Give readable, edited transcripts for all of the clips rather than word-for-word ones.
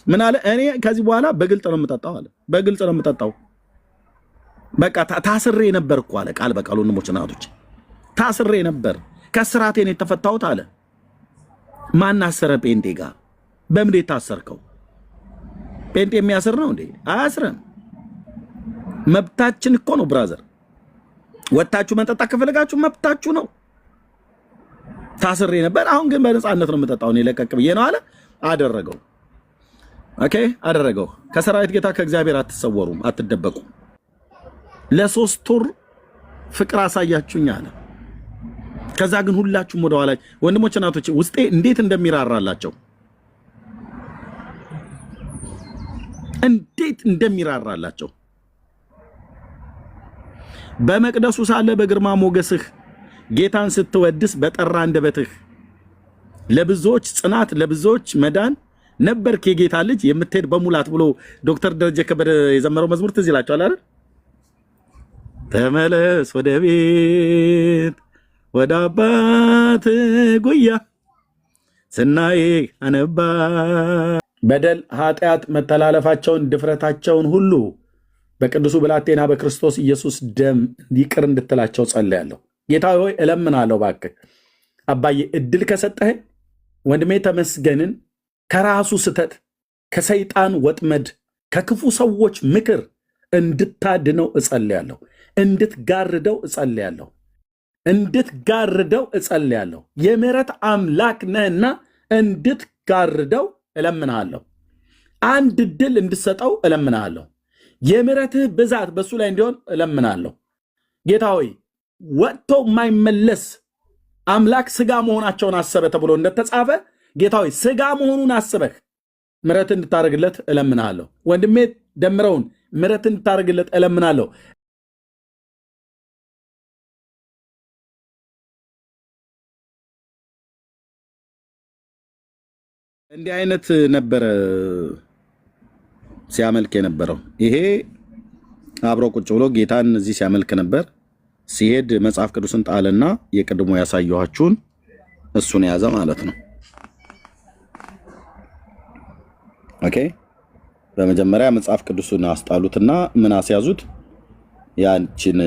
ምን አለ? እኔ ከዚህ በኋላ በግልጽ ነው የምጠጣው አለ። በግልጽ ነው የምጠጣው። በቃ ታስሬ ነበር እኮ አለ። ቃል በቃል ወንድሞች እናቶች፣ ታስሬ ነበር፣ ከስራቴ ነው የተፈታሁት አለ። ማን አሰረ? ጴንጤ ጋር በምን የታሰርከው? ጴንጤ የሚያስር ነው እንዴ? አያስርም። መብታችን እኮ ነው ብራዘር። ወጣችሁ መጠጣት ከፈለጋችሁ መብታችሁ ነው። ታስሬ ነበር፣ አሁን ግን በነፃነት ነው የምጠጣው እኔ ለቀቅ ብዬ ነው አለ። አደረገው። ኦኬ አደረገው። ከሰራዊት ጌታ ከእግዚአብሔር አትሰወሩም፣ አትደበቁም። ለሶስት ወር ፍቅር አሳያችሁኝ አለ። ከዛ ግን ሁላችሁም ወደ ኋላ ወንድሞች እናቶች ውስጤ እንዴት እንደሚራራላቸው በመቅደሱ ሳለ በግርማ ሞገስህ ጌታን ስትወድስ በጠራ አንደበትህ ለብዙዎች ጽናት ለብዙዎች መዳን ነበርክ የጌታ ልጅ የምትሄድ በሙላት ብሎ ዶክተር ደረጀ ከበደ የዘመረው መዝሙር ትዝ ይላችኋል አይደል? ተመለስ ወደ ቤት ወደ አባት ጉያ ስናይ አነባ በደል ኃጢአት መተላለፋቸውን ድፍረታቸውን ሁሉ በቅዱሱ ብላቴና በክርስቶስ ኢየሱስ ደም ይቅር እንድትላቸው ጸልያለሁ። ጌታ ሆይ እለምናለሁ፣ እባክህ አባዬ እድል ከሰጠህ ወንድሜ ተመስገንን ከራሱ ስተት ከሰይጣን ወጥመድ ከክፉ ሰዎች ምክር እንድታድነው እጸልያለሁ፣ እንድትጋርደው እጸልያለሁ። የምህረት አምላክ ነህና እንድትጋርደው እለምናለሁ። አንድ እድል እንድሰጠው እለምናለሁ። የምህረትህ ብዛት በሱ ላይ እንዲሆን እለምናለሁ። ጌታ ሆይ ወጥቶ የማይመለስ አምላክ ስጋ መሆናቸውን አሰበ ተብሎ እንደተጻፈ ጌታ ሆይ ስጋ መሆኑን አስበህ ምህረት እንድታደርግለት እለምናለሁ። ወንድሜ ደምረውን ምህረት እንድታደርግለት እለምናለሁ። እንዲህ አይነት ነበረ ሲያመልክ የነበረው። ይሄ አብሮ ቁጭ ብሎ ጌታን እዚህ ሲያመልክ ነበር። ሲሄድ መጽሐፍ ቅዱስን ጣልና የቅድሞ ያሳየኋችሁን እሱን ያዘ ማለት ነው። ኦኬ በመጀመሪያ መጽሐፍ ቅዱስን አስጣሉትና ምን አስያዙት? ያንቺን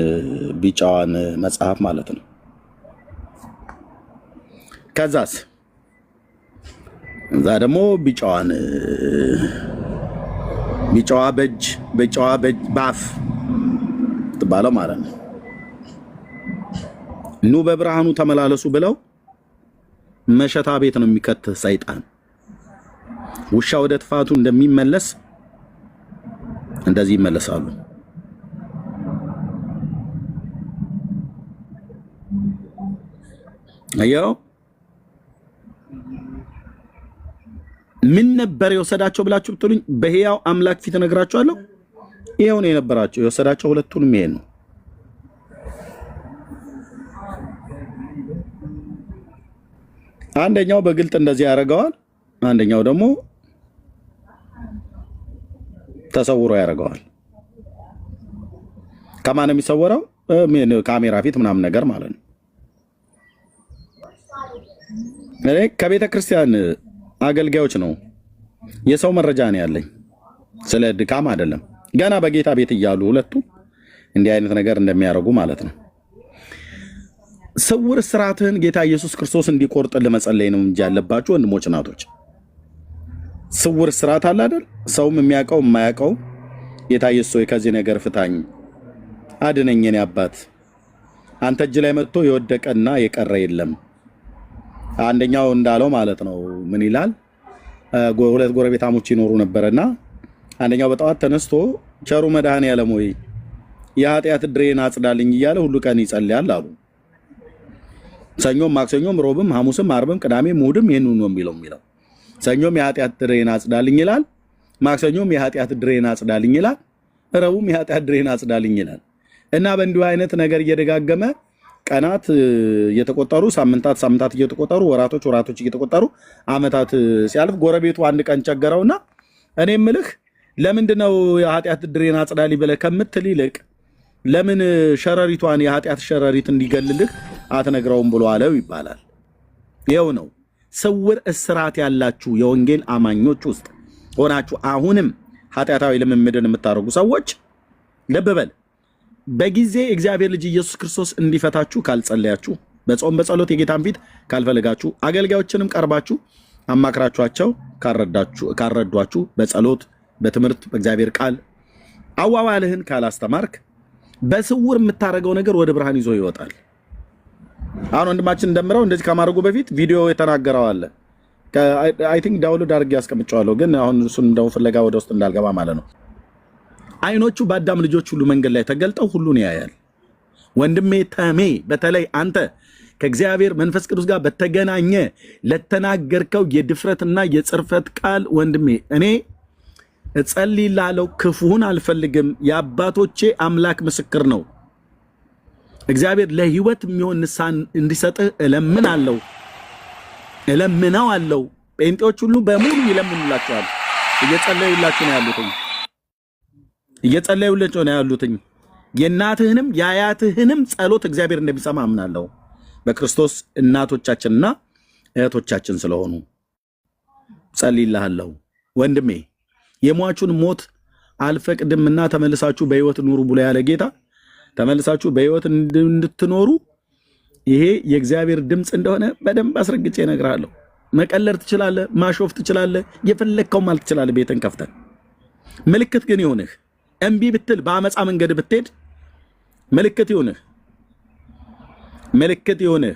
ቢጫዋን መጽሐፍ ማለት ነው። ከዛስ እዛ ደግሞ ቢጫዋ በእጅ ባፍ ትባለው ማለት ነው። ኑ በብርሃኑ ተመላለሱ ብለው መሸታ ቤት ነው የሚከትህ ሰይጣን። ውሻ ወደ ጥፋቱ እንደሚመለስ እንደዚህ ይመለሳሉ። አየው ምን ነበር የወሰዳቸው ብላችሁ ብትሉኝ በሕያው አምላክ ፊት እነግራችኋለሁ። ይሄው ነው የነበራቸው። የወሰዳቸው ሁለቱንም ይሄ ነው። አንደኛው በግልጥ እንደዚህ ያደርገዋል፣ አንደኛው ደግሞ ተሰውሮ ያደርገዋል። ከማን የሚሰወረው? ካሜራ ፊት ምናምን ነገር ማለት ነው። ከቤተ ክርስቲያን አገልጋዮች ነው የሰው መረጃ ነው ያለኝ፣ ስለ ድካም አይደለም። ገና በጌታ ቤት እያሉ ሁለቱ እንዲህ አይነት ነገር እንደሚያደርጉ ማለት ነው። ስውር ስራትህን ጌታ ኢየሱስ ክርስቶስ እንዲቆርጥ ለመጸለይ ነው እንጂ ያለባችሁ ወንድሞች እናቶች። ስውር ስራት አለ አይደል? ሰውም የሚያውቀው የማያውቀው ጌታ ኢየሱስ ሆይ ከዚህ ነገር ፍታኝ፣ አድነኝ፣ የኔ አባት አንተ እጅ ላይ መጥቶ የወደቀና የቀረ የለም። አንደኛው እንዳለው ማለት ነው። ምን ይላል? ሁለት ጎረቤታሞች ይኖሩ ነበርና አንደኛው በጠዋት ተነስቶ ቸሩ መድኃኔዓለም ሆይ የኃጢአት ድሬን አጽዳልኝ እያለ ሁሉ ቀን ይጸልያል አሉ። ሰኞም ማክሰኞም ሮብም ሐሙስም አርብም ቅዳሜም እሑድም ይሄን ነው የሚለው። ሰኞም የኃጢአት ድሬን አጽዳልኝ ይላል፣ ማክሰኞም የኃጢአት ድሬን አጽዳልኝ ይላል፣ ረቡዕም የኃጢአት ድሬን አጽዳልኝ ይላል። እና በእንዲሁ አይነት ነገር እየደጋገመ ቀናት እየተቆጠሩ ሳምንታት እየተቆጠሩ ወራቶች እየተቆጠሩ አመታት ሲያልፍ ጎረቤቱ አንድ ቀን ቸገረውና እኔ ምልህ ለምንድነው የኃጢአት ድሬን አጽዳልኝ ብለህ ከምትል ይልቅ ለምን ሸረሪቷን የኃጢአት ሸረሪት እንዲገልልህ አትነግረውም ብሎ አለው ይባላል። ይኸው ነው ስውር እስራት ያላችሁ የወንጌል አማኞች ውስጥ ሆናችሁ አሁንም ኃጢአታዊ ልምምድን የምታደርጉ ሰዎች ልብ በል። በጊዜ እግዚአብሔር ልጅ ኢየሱስ ክርስቶስ እንዲፈታችሁ ካልጸለያችሁ፣ በጾም በጸሎት የጌታን ፊት ካልፈለጋችሁ፣ አገልጋዮችንም ቀርባችሁ አማክራችኋቸው ካረዷችሁ፣ በጸሎት በትምህርት በእግዚአብሔር ቃል አዋዋልህን ካላስተማርክ በስውር የምታደርገው ነገር ወደ ብርሃን ይዞ ይወጣል። አሁን ወንድማችን እንደምረው እንደዚህ ከማድረጉ በፊት ቪዲዮ የተናገረው አለ። አይ ቲንክ ዳውንሎድ አድርጌ ያስቀምጨዋለሁ፣ ግን አሁን እሱን እንደው ፍለጋ ወደ ውስጥ እንዳልገባ ማለት ነው። አይኖቹ በአዳም ልጆች ሁሉ መንገድ ላይ ተገልጠው ሁሉን ያያል። ወንድሜ ተሜ፣ በተለይ አንተ ከእግዚአብሔር መንፈስ ቅዱስ ጋር በተገናኘ ለተናገርከው የድፍረትና የጽርፈት ቃል ወንድሜ እኔ እጸልይልሃለሁ፣ ክፉን አልፈልግም። የአባቶቼ አምላክ ምስክር ነው። እግዚአብሔር ለህይወት የሚሆን ንስሐን እንዲሰጥህ እለምናለሁ፣ እለምነዋለሁ። ጴንጤዎች ሁሉ በሙሉ ይለምኑላችኋል። እየጸለዩላችሁ ነው ያሉትኝ። የእናትህንም የአያትህንም ጸሎት እግዚአብሔር እንደሚሰማ አምናለሁ። በክርስቶስ እናቶቻችንና እህቶቻችን ስለሆኑ ጸልይልሃለሁ ወንድሜ። የሟቹን ሞት አልፈቅድምና ተመልሳችሁ በህይወት ኑሩ ብሎ ያለ ጌታ ተመልሳችሁ በህይወት እንድትኖሩ ይሄ የእግዚአብሔር ድምፅ እንደሆነ በደንብ አስረግጬ እነግርሃለሁ። መቀለር ትችላለህ፣ ማሾፍ ትችላለህ፣ የፈለግከው ማለት ትችላለህ። ቤትን ከፍተን ምልክት ግን ይሁንህ። እምቢ ብትል በአመፃ መንገድ ብትሄድ ምልክት ይሁንህ።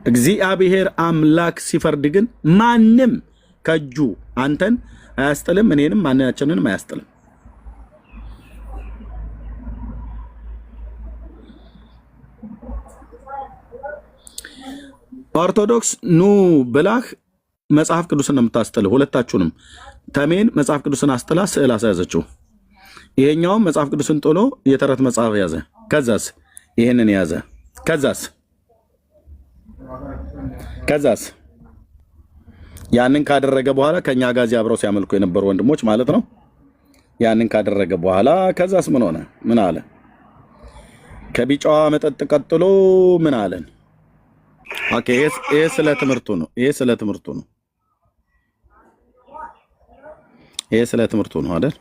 እግዚአብሔር አምላክ ሲፈርድ ግን ማንም ከእጁ አንተን አያስጥልም፣ እኔንም ማናችንንም አያስጥልም። ኦርቶዶክስ ኑ ብላህ መጽሐፍ ቅዱስን ነው የምታስጥልህ። ሁለታችሁንም ተሜን መጽሐፍ ቅዱስን አስጥላ ስዕል አስያዘችው። ይሄኛውም መጽሐፍ ቅዱስን ጥሎ የተረት መጽሐፍ ያዘ። ከዛስ ይሄንን ያዘ። ከዛስ ያንን ካደረገ በኋላ ከኛ ጋር አብረው ሲያመልኩ የነበሩ ወንድሞች ማለት ነው። ያንን ካደረገ በኋላ ከዛስ ምን ሆነ? ምን አለ? ከቢጫዋ መጠጥ ቀጥሎ ምን አለን? ኦኬ፣ ይሄ ስለ ትምህርቱ ነው። ይሄ ስለ ትምህርቱ ነው አይደል?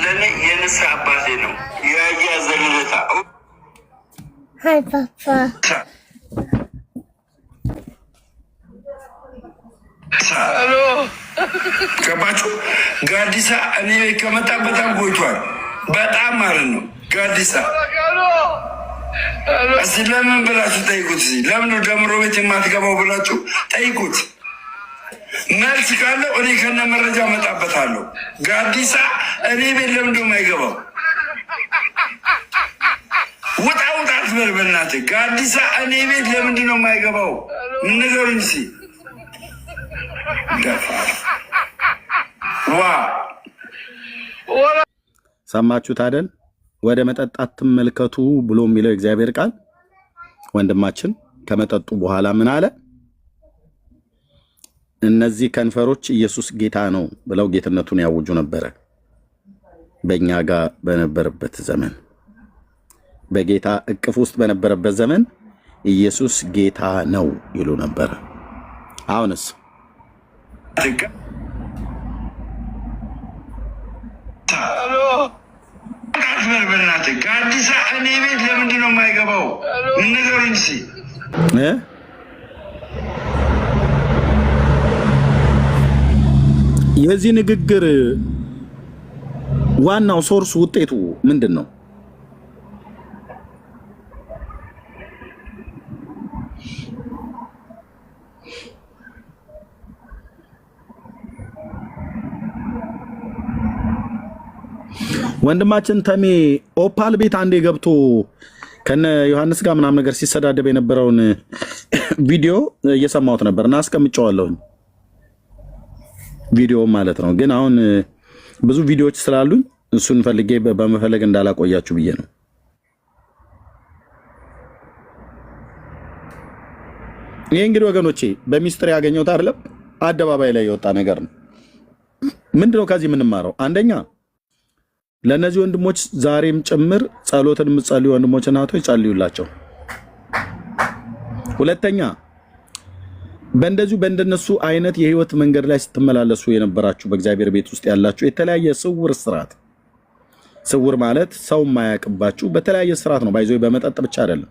ለኔ የንስሐ አባቴ ነው። ያያ ዘልለታ ሃይ ፓፓ ሄሎ ገባችሁ? ጋዲሳ እኔ ከመጣ በጣም ቆይቷል። በጣም ማለት ነው። ጋዲሳ እስኪ ለምን ብላችሁ ጠይቁት። ለምን ደምሮ ቤት የማትገባው ብላችሁ ጠይቁት። መልስ ካለው እኔ ከነ መረጃ መጣበታለሁ። ጋዲሳ እኔ ቤት ለምንድን ነው የማይገባው? ውጣ አትበል በእናትህ። ጋዲሳ እኔ ቤት ለምንድን ነው የማይገባው? ንገሩኝ እስኪ። ሰማችሁት አይደል? ወደ መጠጥ አትመልከቱ ብሎ የሚለው እግዚአብሔር ቃል ወንድማችን ከመጠጡ በኋላ ምን አለ? እነዚህ ከንፈሮች ኢየሱስ ጌታ ነው ብለው ጌትነቱን ያውጁ ነበረ። በእኛ ጋር በነበረበት ዘመን፣ በጌታ እቅፍ ውስጥ በነበረበት ዘመን ኢየሱስ ጌታ ነው ይሉ ነበረ። አሁንስ ጋዲሳ እኔ ቤት ለምንድን ነው የማይገባው? ንገሩኝ እስኪ። የዚህ ንግግር ዋናው ሶርስ ውጤቱ ምንድን ነው? ወንድማችን ተሜ ኦፓል ቤት አንዴ ገብቶ ከነ ዮሐንስ ጋር ምናምን ነገር ሲሰዳደብ የነበረውን ቪዲዮ እየሰማሁት ነበርና አስቀምጨዋለሁ። ቪዲዮ ማለት ነው። ግን አሁን ብዙ ቪዲዮዎች ስላሉኝ እሱን ፈልጌ በመፈለግ እንዳላቆያችሁ ብዬ ነው። ይሄ እንግዲህ ወገኖቼ በሚስጥር ያገኘሁት አይደለም፣ አደባባይ ላይ የወጣ ነገር ነው። ምንድነው ከዚህ የምንማረው? አንደኛ ለነዚህ ወንድሞች ዛሬም ጭምር ጸሎትን የምትጸልዩ ወንድሞችና እህቶች ጸልዩላቸው። ሁለተኛ በእንደነሱ አይነት የህይወት መንገድ ላይ ስትመላለሱ የነበራችሁ በእግዚአብሔር ቤት ውስጥ ያላችሁ የተለያየ ስውር ስራት፣ ስውር ማለት ሰው የማያውቅባችሁ በተለያየ ስራት ነው። ባይዞ በመጠጥ ብቻ አይደለም።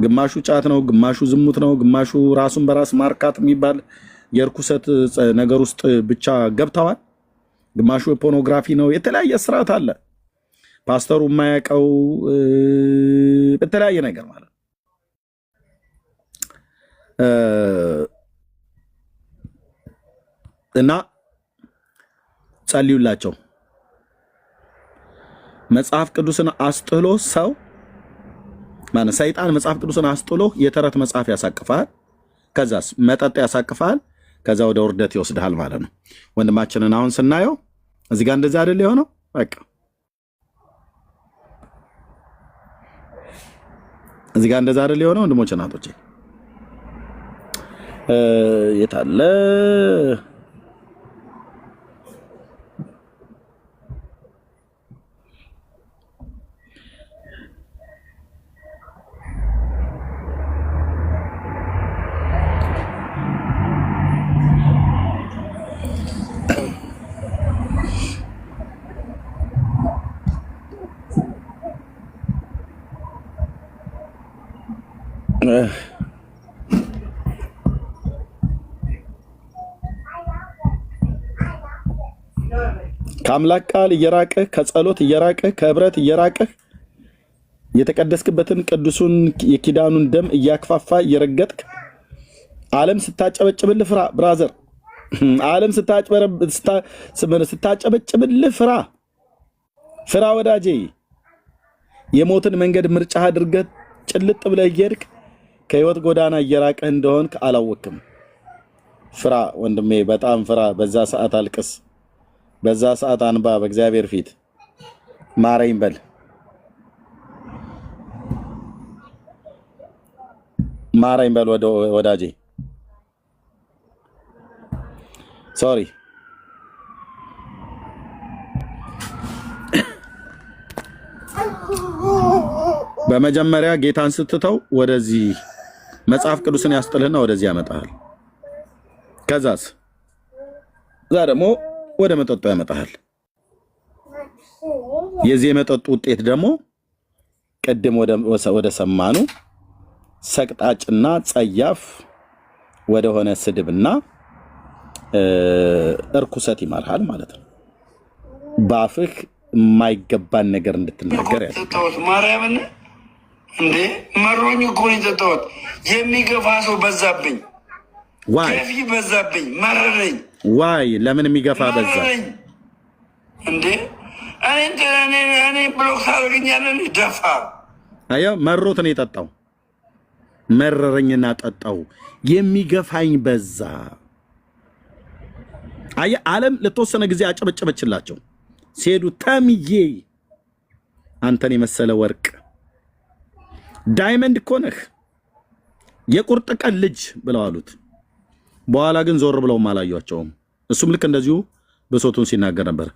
ግማሹ ጫት ነው፣ ግማሹ ዝሙት ነው፣ ግማሹ ራሱን በራስ ማርካት የሚባል የርኩሰት ነገር ውስጥ ብቻ ገብተዋል። ግማሹ ፖርኖግራፊ ነው። የተለያየ ስራት አለ። ፓስተሩ የማያውቀው በተለያየ ነገር ማለት እና ጸልዩላቸው። መጽሐፍ ቅዱስን አስጥሎ ሰው ማለት ሰይጣን መጽሐፍ ቅዱስን አስጥሎ የተረት መጽሐፍ ያሳቅፋል። ከዛስ መጠጥ ያሳቅፋል። ከዛ ወደ ውርደት ይወስድሃል ማለት ነው። ወንድማችንን አሁን ስናየው እዚህ ጋር እንደዛ አይደል የሆነው? በቃ እዚህ ጋር እንደዛ አይደል የሆነው? ወንድሞች እናቶቼ የታለ ከአምላክ ቃል እየራቅህ ከጸሎት እየራቅህ ከህብረት እየራቅህ የተቀደስክበትን ቅዱሱን የኪዳኑን ደም እያክፋፋ እየረገጥክ ዓለም ስታጨበጭብልህ ፍራ ብራዘር። ዓለም ስታጨበጭብልህ ፍራ ወዳጄ። የሞትን መንገድ ምርጫህ አድርገህ ጭልጥ ብለህ እየሄድክ ከህይወት ጎዳና እየራቅህ እንደሆንክ አላወቅም። ፍራ ወንድሜ፣ በጣም ፍራ። በዛ ሰዓት አልቅስ፣ በዛ ሰዓት አንባ። በእግዚአብሔር ፊት ማረኝ በል። ማረኝ በል ወዳጄ። ሶሪ በመጀመሪያ ጌታን ስትተው ወደዚህ መጽሐፍ ቅዱስን ያስጥልህና ወደዚህ ያመጣሃል። ከዛስ እዛ ደግሞ ወደ መጠጡ ያመጣሃል። የዚህ የመጠጡ ውጤት ደግሞ ቅድም ወደ ሰማኑ ሰቅጣጭና ጸያፍ ወደሆነ ስድብና እርኩሰት ይማርሃል ማለት ነው። ባፍህ የማይገባን ነገር እንድትናገር ያለው ማርያምን እንዴ መሮኝ እኮ ነው የጠጣሁት። የሚገፋ ሰው በዛብኝ፣ ገፊ በዛብኝ፣ መረረኝ። ዋይ ለምን የሚገፋ በዛ እንዴ? እኔ ብሎክ ታደርገኛለህ? ደፋ አየው፣ መሮት ነው የጠጣው። መረረኝና ጠጣው፣ የሚገፋኝ በዛ። አየህ፣ ዓለም ለተወሰነ ጊዜ አጨበጨበችላቸው ሲሄዱ፣ ተምዬ አንተን የመሰለ ወርቅ ዳይመንድ እኮ ነህ፣ የቁርጥ ቀን ልጅ ብለው አሉት። በኋላ ግን ዞር ብለውም አላዩአቸውም። እሱም ልክ እንደዚሁ ብሶቱን ሲናገር ነበር።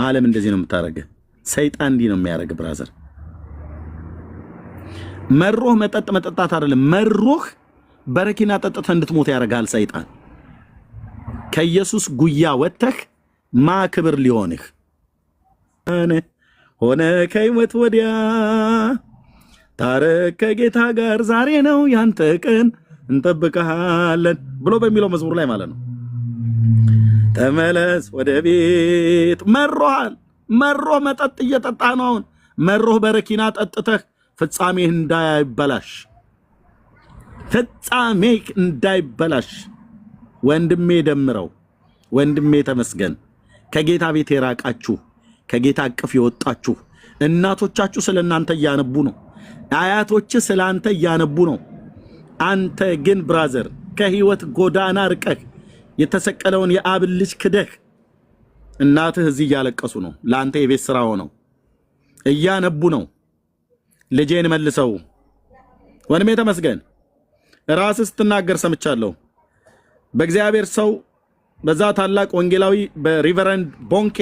ዓለም እንደዚህ ነው የምታረገ፣ ሰይጣን እንዲህ ነው የሚያረግ። ብራዘር መሮህ መጠጣት አይደለም፣ መሮህ በረኪና ጠጥተህ እንድትሞት ያደርጋል ሰይጣን። ከኢየሱስ ጉያ ወጥተህ ማክብር ሊሆንህ ሆነ ከህይወት ወዲያ ታረቅ ከጌታ ጋር፣ ዛሬ ነው ያንተ ቀን እንጠብቀሃለን ብሎ በሚለው መዝሙር ላይ ማለት ነው። ተመለስ ወደ ቤት። መሮሃል፣ መሮህ መጠጥ እየጠጣህ ነው አሁን። መሮህ በረኪና ጠጥተህ ፍጻሜህ እንዳይበላሽ ወንድሜ ደምረው፣ ወንድሜ ተመስገን። ከጌታ ቤት የራቃችሁ፣ ከጌታ እቅፍ የወጣችሁ እናቶቻችሁ ስለ እናንተ እያነቡ ነው። አያቶች ስለ አንተ እያነቡ ነው። አንተ ግን ብራዘር ከህይወት ጎዳና ርቀህ የተሰቀለውን የአብን ልጅ ክደህ፣ እናትህ እዚህ እያለቀሱ ነው። ለአንተ የቤት ስራ ሆነው እያነቡ ነው። ልጄን መልሰው። ወንድሜ ተመስገን ራስህ ስትናገር ሰምቻለሁ። በእግዚአብሔር ሰው በዛ ታላቅ ወንጌላዊ በሪቨረንድ ቦንኬ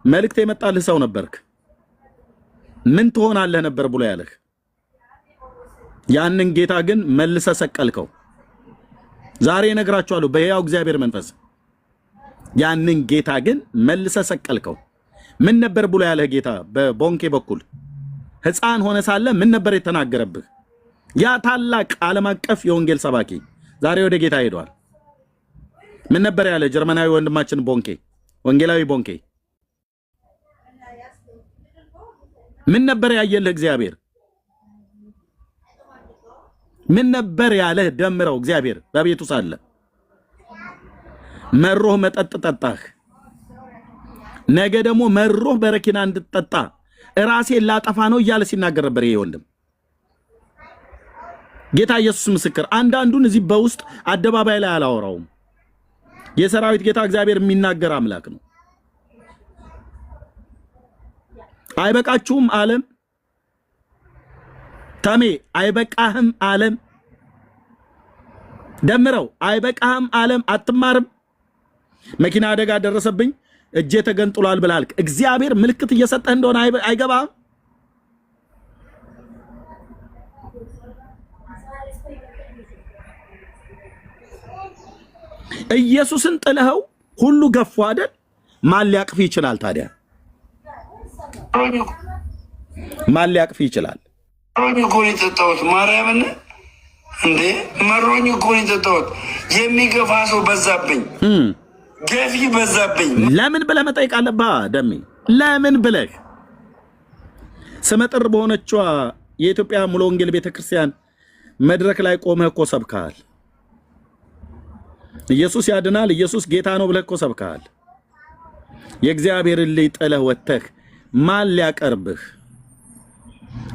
መልእክት የመጣልህ ሰው ነበርክ። ምን ትሆናለህ ነበር ብሎ ያለህ ያንን ጌታ ግን መልሰ ሰቀልከው። ዛሬ እነግራችኋለሁ በሕያው እግዚአብሔር መንፈስ ያንን ጌታ ግን መልሰ ሰቀልከው። ምን ነበር ብሎ ያለህ ጌታ በቦንኬ በኩል ሕፃን ሆነ ሳለ ምን ነበር የተናገረብህ? ያ ታላቅ ዓለም አቀፍ የወንጌል ሰባኪ ዛሬ ወደ ጌታ ሄዷል። ምን ነበር ያለ ጀርመናዊ ወንድማችን ቦንኬ፣ ወንጌላዊ ቦንኬ? ምን ነበር ያየልህ እግዚአብሔር? ምን ነበር ያለህ? ደምረው እግዚአብሔር በቤቱ ሳለ መሮህ መጠጥ ጠጣህ። ነገ ደግሞ መሮህ በረኪና እንድትጠጣ ራሴን ላጠፋ ነው እያለ ሲናገር ነበር። ይሄ ወንድም ጌታ ኢየሱስ ምስክር። አንዳንዱን እዚህ በውስጥ አደባባይ ላይ አላወራውም። የሰራዊት ጌታ እግዚአብሔር የሚናገር አምላክ ነው። አይበቃችሁም ዓለም? ተሜ አይበቃህም ዓለም? ደምረው አይበቃህም ዓለም? አትማርም? መኪና አደጋ ደረሰብኝ እጄ ተገንጥሏል ብላልክ እግዚአብሔር ምልክት እየሰጠህ እንደሆነ አይገባም? ኢየሱስን ጥለኸው ሁሉ ገፉ አይደል? ማን ሊያቅፍ ይችላል ታዲያ? ማን ሊያቅፍ ይችላል? መሮኝ እኮ ነው የጠጣሁት። ማርያምን እንዴ መሮኝ እኮ ነው የጠጣሁት። የሚገፋ ሰው በዛብኝ፣ ገፊ በዛብኝ። ለምን ብለህ መጠየቅ አለብህ ደሜ። ለምን ብለህ ስመጥር በሆነችዋ የኢትዮጵያ ሙሉ ወንጌል ቤተክርስቲያን መድረክ ላይ ቆመህ እኮ ሰብከሃል። ኢየሱስ ያድናል፣ ኢየሱስ ጌታ ነው ብለህ እኮ ሰብከሃል። የእግዚአብሔርን ልጅ ጥለህ ወጥተህ ማን ሊያቀርብህ?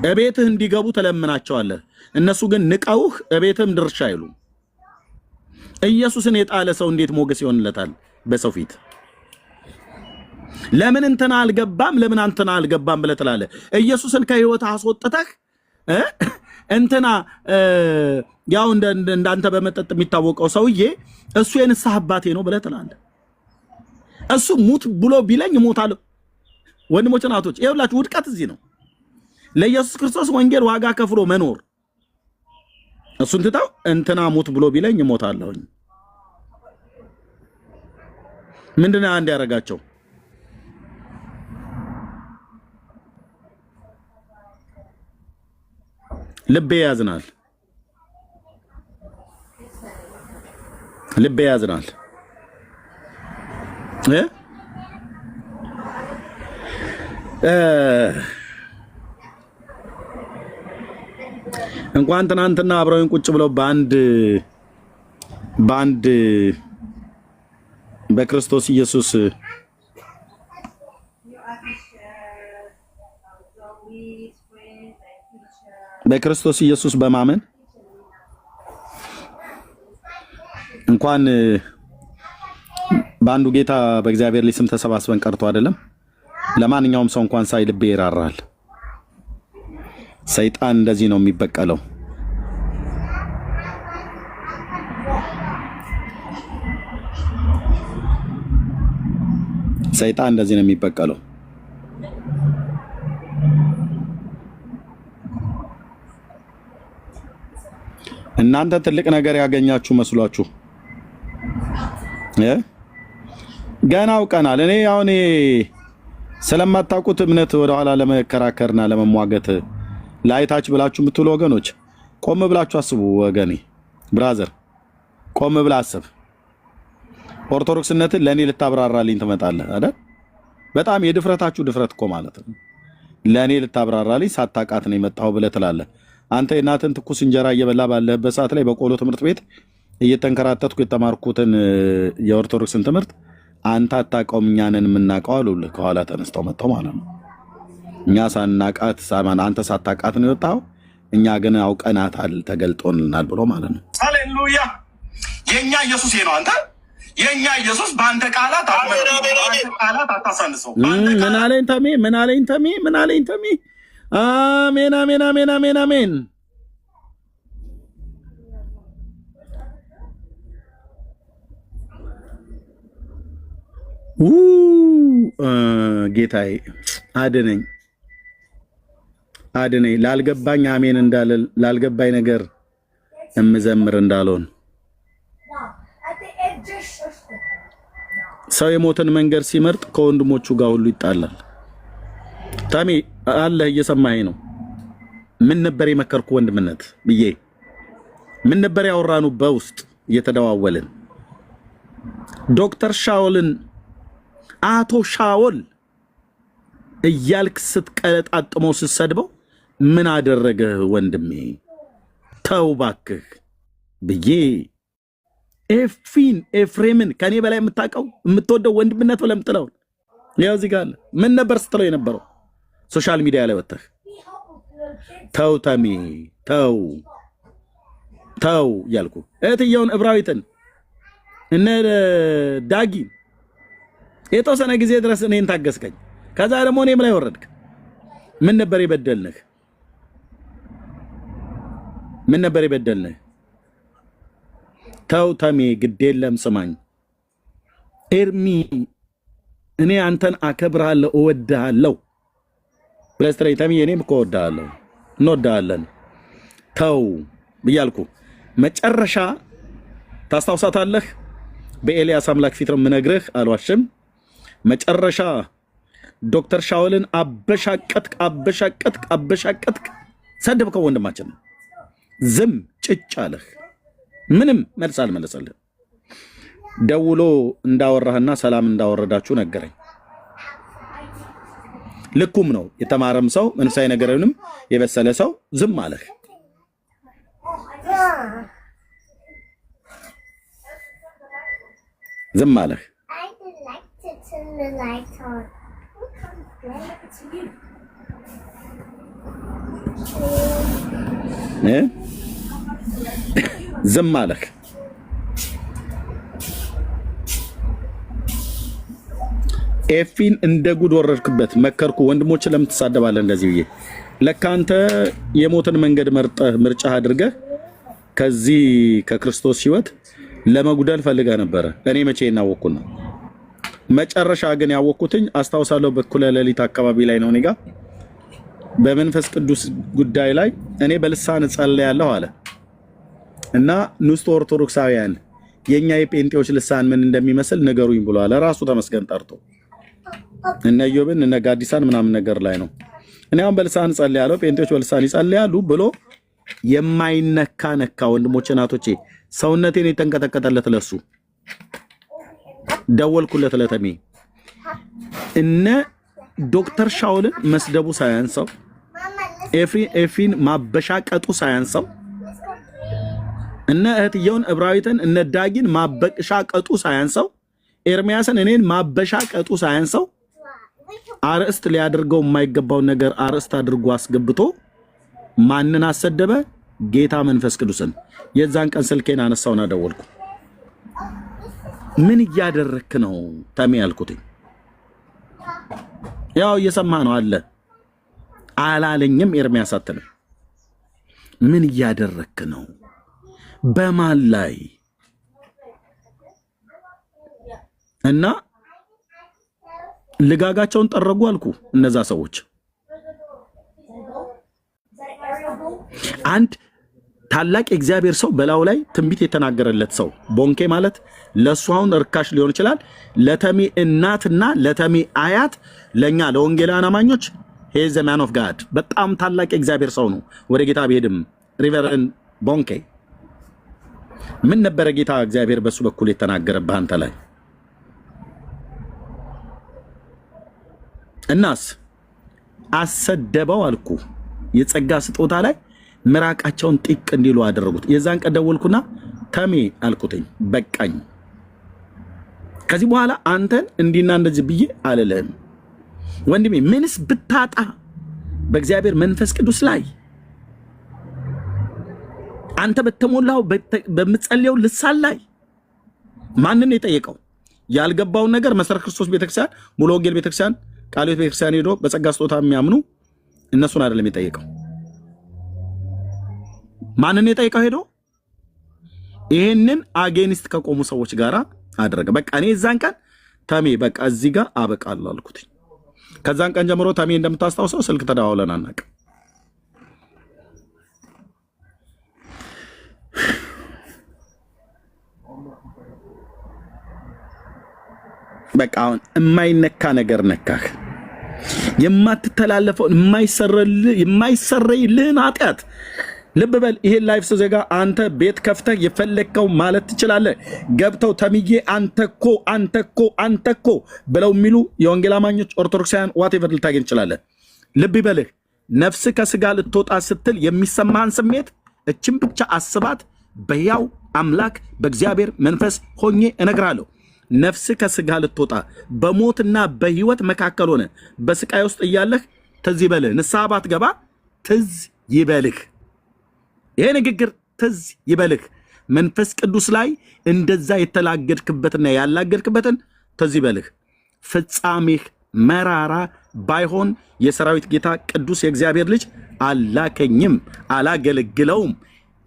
እቤትህ እንዲገቡ ተለምናቸዋለህ። እነሱ ግን ንቀውህ እቤትህም ድርሻ አይሉም። ኢየሱስን የጣለ ሰው እንዴት ሞገስ ይሆንለታል በሰው ፊት? ለምን እንትና አልገባም ለምን አንተና አልገባም ብለህ ትላለህ? ኢየሱስን ከህይወት አስወጥተህ እንትና ያው እንዳንተ በመጠጥ የሚታወቀው ሰውዬ እሱ የንስሐ አባቴ ነው ብለህ ትላለህ። እሱ ሙት ብሎ ቢለኝ እሞታለሁ። ወንድሞች እናቶች ይኸውላችሁ ውድቀት እዚህ ነው። ለኢየሱስ ክርስቶስ ወንጌል ዋጋ ከፍሎ መኖር እሱን ትተው እንትና ሙት ብሎ ቢለኝ እሞታለሁ። ምንድነው አንድ ያረጋቸው? ልቤ ያዝናል፣ ልቤ ያዝናል። እንኳን ትናንትና አብረውኝ ቁጭ ብለው በአንድ በክርስቶስ ኢየሱስ በክርስቶስ ኢየሱስ በማመን እንኳን በአንዱ ጌታ በእግዚአብሔር ልጅ ስም ተሰባስበን ቀርቶ አይደለም ለማንኛውም ሰው እንኳን ሳይ ልቤ ይራራል። ሰይጣን እንደዚህ ነው የሚበቀለው። ሰይጣን እንደዚህ ነው የሚበቀለው። እናንተ ትልቅ ነገር ያገኛችሁ መስሏችሁ ገና አውቀናል። እኔ አሁን ስለማታውቁት እምነት ወደ ኋላ ለመከራከርና ለመሟገት ላይታች ብላችሁ የምትሉ ወገኖች ቆም ብላችሁ አስቡ። ወገኔ ብራዘር ቆም ብላ አስብ። ኦርቶዶክስነትን ለኔ ልታብራራልኝ ትመጣለህ አይደል? በጣም የድፍረታችሁ ድፍረት እኮ ማለት ነው። ለኔ ልታብራራልኝ ሳታውቃት ነው የመጣው ብለህ ትላለህ። አንተ የእናትን ትኩስ እንጀራ እየበላ ባለህበት ሰዓት ላይ በቆሎ ትምህርት ቤት እየተንከራተትኩ የተማርኩትን የኦርቶዶክስን ትምህርት አንተ አታውቀውም፣ እኛ ነን የምናውቀው አሉልህ። ከኋላ ተነስተው መጥተው ማለት ነው። እኛ ሳናቃት አንተ ሳታውቃት ነው የወጣው፣ እኛ ግን አውቀናታል ተገልጦልናል ብሎ ማለት ነው። ሃሌሉያ! የኛ ኢየሱስ ነው። አንተ የኛ ኢየሱስ በአንተ ቃላት አታሳንሰው። ምን አለኝ ተሜ? ምን አለኝ ተሜ? ምን አለኝ ተሜ? አሜን አሜን አሜን አሜን አሜን። ጌታዬ አድነኝ አድነኝ ላልገባኝ አሜን እንዳለ ላልገባኝ ነገር እምዘምር እንዳልሆን ሰው የሞትን መንገድ ሲመርጥ ከወንድሞቹ ጋር ሁሉ ይጣላል። ታሜ አለ እየሰማኸኝ ነው? ምን ነበር የመከርኩ ወንድምነት ብዬ ምን ነበር ያወራኑ በውስጥ እየተደዋወልን ዶክተር ሻውልን አቶ ሻውል እያልክ ስትቀለጣጥመው ስትሰድበው ምን አደረገ ወንድሜ ተው ባክህ ብዬ ኤፍሬምን ከኔ በላይ የምታውቀው የምትወደው ወንድምነት ብለህ የምትለው ያው እዚህ ጋር አለ። ምን ነበር ስትለው የነበረው ሶሻል ሚዲያ ላይ ወጥተህ ተው ተሜ ተው ተው ያልኩ እህትየውን እብራዊትን እነ ዳጊ የተወሰነ ጊዜ ድረስ እኔን ታገስከኝ። ከዛ ደግሞ እኔም ላይ ወረድክ። ምን ነበር የበደልንህ? ምን ነበር የበደልንህ? ተው ተሜ ግድ የለም ስማኝ ኤርሚ እኔ አንተን አከብርሃለሁ እወድሃለሁ ብለህ ስትለኝ ተሜ እኔም እኮ እወድሃለሁ እንወድሃለን ተው ብያልኩ መጨረሻ ታስታውሳታለህ? በኤልያስ አምላክ ፊት ነው የምነግርህ አልዋሽም። መጨረሻ ዶክተር ሻውልን አበሻቀጥክ ሰደብከው። ወንድማችን ዝም ጭጭ አለህ። ምንም መልስ አልመለሰልህ። ደውሎ እንዳወራህና ሰላም እንዳወረዳችሁ ነገረኝ። ልኩም ነው። የተማረም ሰው መንፈሳዊ ነገርንም የበሰለ ሰው ዝም አለህ። ዝም አለህ። ዝም አለህ። ኤፊን እንደ ጉድ ወረድክበት። መከርኩ። ወንድሞችን ለምን ትሳደባለህ እንደዚህ ብዬ? ለካ አንተ የሞትን መንገድ ምርጫ አድርገህ ከዚህ ከክርስቶስ ሕይወት ለመጉደል ፈልገህ ነበረ። እኔ መቼ እናወቅኩና መጨረሻ ግን ያወቅኩትኝ አስታውሳለሁ። በኩለ ሌሊት አካባቢ ላይ ነው። እኔ ጋር በመንፈስ ቅዱስ ጉዳይ ላይ እኔ በልሳን ጸልያለሁ አለ እና ንስቶ ኦርቶዶክሳውያን የኛ የጴንጤዎች ልሳን ምን እንደሚመስል ንገሩኝ ብሏል። ራሱ ተመስገን ጠርቶ እነ ኢዮብን እነ ጋዲሳን ምናምን ነገር ላይ ነው። እኔ አሁን በልሳን ጸልያለሁ፣ ጴንጤዎች በልሳን ይጸልያሉ ብሎ የማይነካ ነካ። ወንድሞቼ እናቶቼ ሰውነቴን የተንቀጠቀጠለት ለሱ ደወልኩለት። ለተሜ እነ ዶክተር ሻውልን መስደቡ ሳያንሰው ኤፊን ማበሻቀጡ ሳያንሰው እነ እህትየውን እብራዊትን እነ ዳጊን ማበሻቀጡ ሳያንሰው ኤርሚያስን እኔን ማበሻቀጡ ሳያንሰው አርዕስት ሊያደርገው የማይገባውን ነገር አርዕስት አድርጎ አስገብቶ ማንን አሰደበ? ጌታ መንፈስ ቅዱስን። የዛን ቀን ስልኬን አነሳውና ደወልኩ። ምን እያደረክ ነው ተሜ ያልኩት። ያው እየሰማህ ነው አለ አላለኝም። ኤርሚያስ አትልም። ምን እያደረክ ነው? በማን ላይ? እና ልጋጋቸውን ጠረጉ አልኩ። እነዛ ሰዎች አንድ ታላቅ የእግዚአብሔር ሰው በላው ላይ ትንቢት የተናገረለት ሰው ቦንኬ ማለት ለሱ አሁን እርካሽ ሊሆን ይችላል። ለተሜ እናትና ለተሜ አያት ለኛ ለወንጌላውያን አማኞች ሄዝ ዘ ማን ኦፍ ጋድ በጣም ታላቅ የእግዚአብሔር ሰው ነው። ወደ ጌታ ቢሄድም ሪቨረንድ ቦንኬ ምን ነበረ ጌታ እግዚአብሔር በሱ በኩል የተናገረብህ አንተ ላይ? እናስ አሰደበው አልኩ። የጸጋ ስጦታ ላይ ምራቃቸውን ጢቅ እንዲሉ አደረጉት። የዛን ቀን ደወልኩና ተሜ አልኩትኝ በቃኝ። ከዚህ በኋላ አንተን እንዲና እንደዚህ ብዬ አልልህም ወንድሜ። ምንስ ብታጣ በእግዚአብሔር መንፈስ ቅዱስ ላይ አንተ በተሞላው በምትጸልየው ልሳን ላይ ማንን የጠየቀው? ያልገባውን ነገር መሰረት ክርስቶስ ቤተክርስቲያን፣ ሙሉ ወንጌል ቤተክርስቲያን፣ ቃልዮት ቤተክርስቲያን ሄዶ በጸጋ ስጦታ የሚያምኑ እነሱን አይደለም የጠየቀው። ማንን የጠየቀው? ሄዶ ይሄንን አጌኒስት ከቆሙ ሰዎች ጋር አደረገ። በቃ እኔ እዛን ቀን ተሜ በቃ እዚህ ጋር አበቃለሁ አልኩት። ከዛን ቀን ጀምሮ ተሜ እንደምታስታውሰው ስልክ ተደዋውለን አናውቅም። በቃ አሁን የማይነካ ነገር ነካህ። የማትተላለፈው የማይሰረይልህን ኃጢአት ልብ በል። ይሄን ላይፍ ስዘጋ አንተ ቤት ከፍተህ የፈለግከው ማለት ትችላለህ። ገብተው ተምዬ አንተኮ ብለው የሚሉ የወንጌል አማኞች ኦርቶዶክሳውያን ዋቴቨር ልታገኝ ትችላለህ። ልብ ይበልህ። ነፍስ ከስጋ ልትወጣ ስትል የሚሰማህን ስሜት እችን ብቻ አስባት። በሕያው አምላክ በእግዚአብሔር መንፈስ ሆኜ እነግራለሁ። ነፍስ ከስጋ ልትወጣ በሞትና በሕይወት መካከል ሆነ በስቃይ ውስጥ እያለህ ትዝ ይበልህ። ንስሐ ባትገባ ትዝ ይበልህ። ይሄ ንግግር ትዝ ይበልህ። መንፈስ ቅዱስ ላይ እንደዛ የተላገድክበትና ያላገድክበትን ትዝ ይበልህ። ፍጻሜህ መራራ ባይሆን የሰራዊት ጌታ ቅዱስ የእግዚአብሔር ልጅ አላከኝም፣ አላገለግለውም።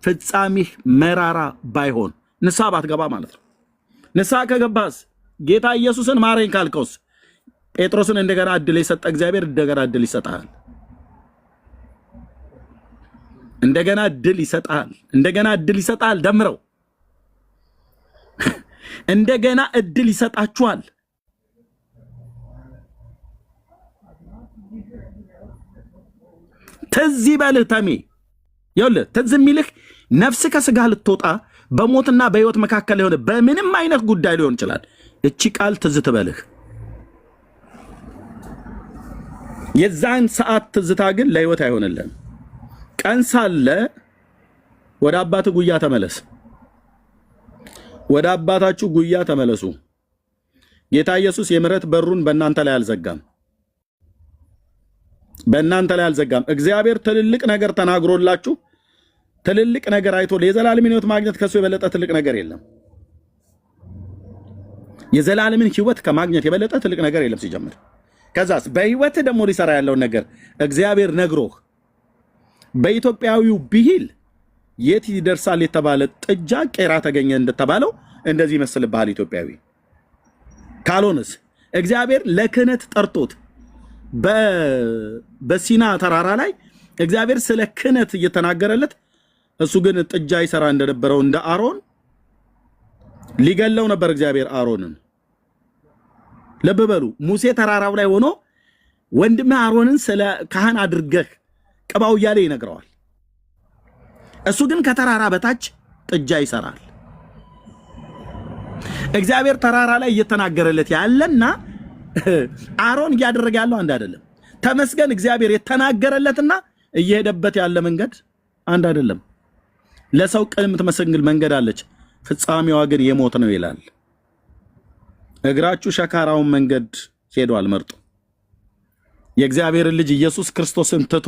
ፍጻሜህ መራራ ባይሆን ንስሐ ባትገባ ማለት ነው። ንስሐ ከገባስ ጌታ ኢየሱስን ማረኝ ካልከውስ ጴጥሮስን እንደገና እድል የሰጠ እግዚአብሔር እንደገና እድል ይሰጣል። እንደገና እድል ይሰጣል። እንደገና እድል ይሰጣል። ደምረው እንደገና እድል ይሰጣችኋል። ትዝ ይበልህ ተሜ፣ ይኸውልህ ትዝ የሚልህ ነፍስ ከስጋ ልትወጣ በሞትና በሕይወት መካከል የሆነ በምንም አይነት ጉዳይ ሊሆን ይችላል። እቺ ቃል ትዝ ትበልህ። የዛን ሰዓት ትዝታ ግን ለሕይወት አይሆንልህም። ቀን ሳለ ወደ አባትህ ጉያ ተመለስ። ወደ አባታችሁ ጉያ ተመለሱ። ጌታ ኢየሱስ የምሕረት በሩን በእናንተ ላይ አልዘጋም። በእናንተ ላይ አልዘጋም። እግዚአብሔር ትልልቅ ነገር ተናግሮላችሁ ትልልቅ ነገር አይቶ የዘላለምን ሕይወት ማግኘት ከሱ የበለጠ ትልቅ ነገር የለም። የዘላለምን ሕይወት ከማግኘት የበለጠ ትልቅ ነገር የለም ሲጀምር። ከዛስ በሕይወትህ ደግሞ ሊሰራ ያለውን ነገር እግዚአብሔር ነግሮህ በኢትዮጵያዊው ብሂል የት ይደርሳል የተባለ ጥጃ ቄራ ተገኘ እንደተባለው እንደዚህ ይመስልብሃል ኢትዮጵያዊ። ካልሆነስ እግዚአብሔር ለክህነት ጠርቶት በሲና ተራራ ላይ እግዚአብሔር ስለ ክህነት እየተናገረለት እሱ ግን ጥጃ ይሰራ እንደነበረው እንደ አሮን ሊገለው ነበር እግዚአብሔር አሮንን። ልብ በሉ። ሙሴ ተራራው ላይ ሆኖ ወንድምህ አሮንን ስለ ካህን አድርገህ ቅባው እያለ ይነግረዋል። እሱ ግን ከተራራ በታች ጥጃ ይሰራል። እግዚአብሔር ተራራ ላይ እየተናገረለት ያለና አሮን እያደረገ ያለው አንድ አይደለም። ተመስገን እግዚአብሔር የተናገረለትና እየሄደበት ያለ መንገድ አንድ አይደለም። ለሰው ቅን የምትመስል መንገድ አለች፣ ፍጻሜዋ ግን የሞት ነው ይላል። እግራችሁ ሸካራውን መንገድ ሄዷል መርጦ። የእግዚአብሔርን ልጅ ኢየሱስ ክርስቶስን ትቶ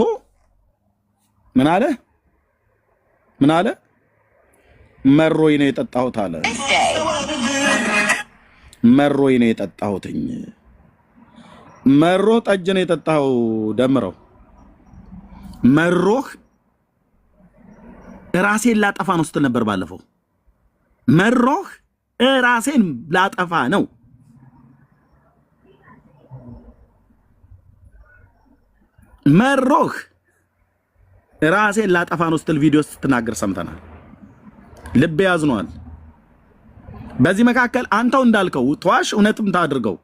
ምን አለ? ምን አለ? መሮኝ ነው የጠጣሁት አለ። መሮኝ ነው የጠጣሁትኝ። መሮ ጠጅ ነው የጠጣው። ደምረው መሮህ ራሴን ላጠፋ ነው ስትል ነበር ባለፈው። መሮህ ራሴን ላጠፋ ነው። መሮህ ራሴን ላጠፋ ነው ስትል ቪዲዮ ስትናገር ሰምተናል። ልብ ያዝኗል። በዚህ መካከል አንተው እንዳልከው ተዋሽ እውነትም ታድርገው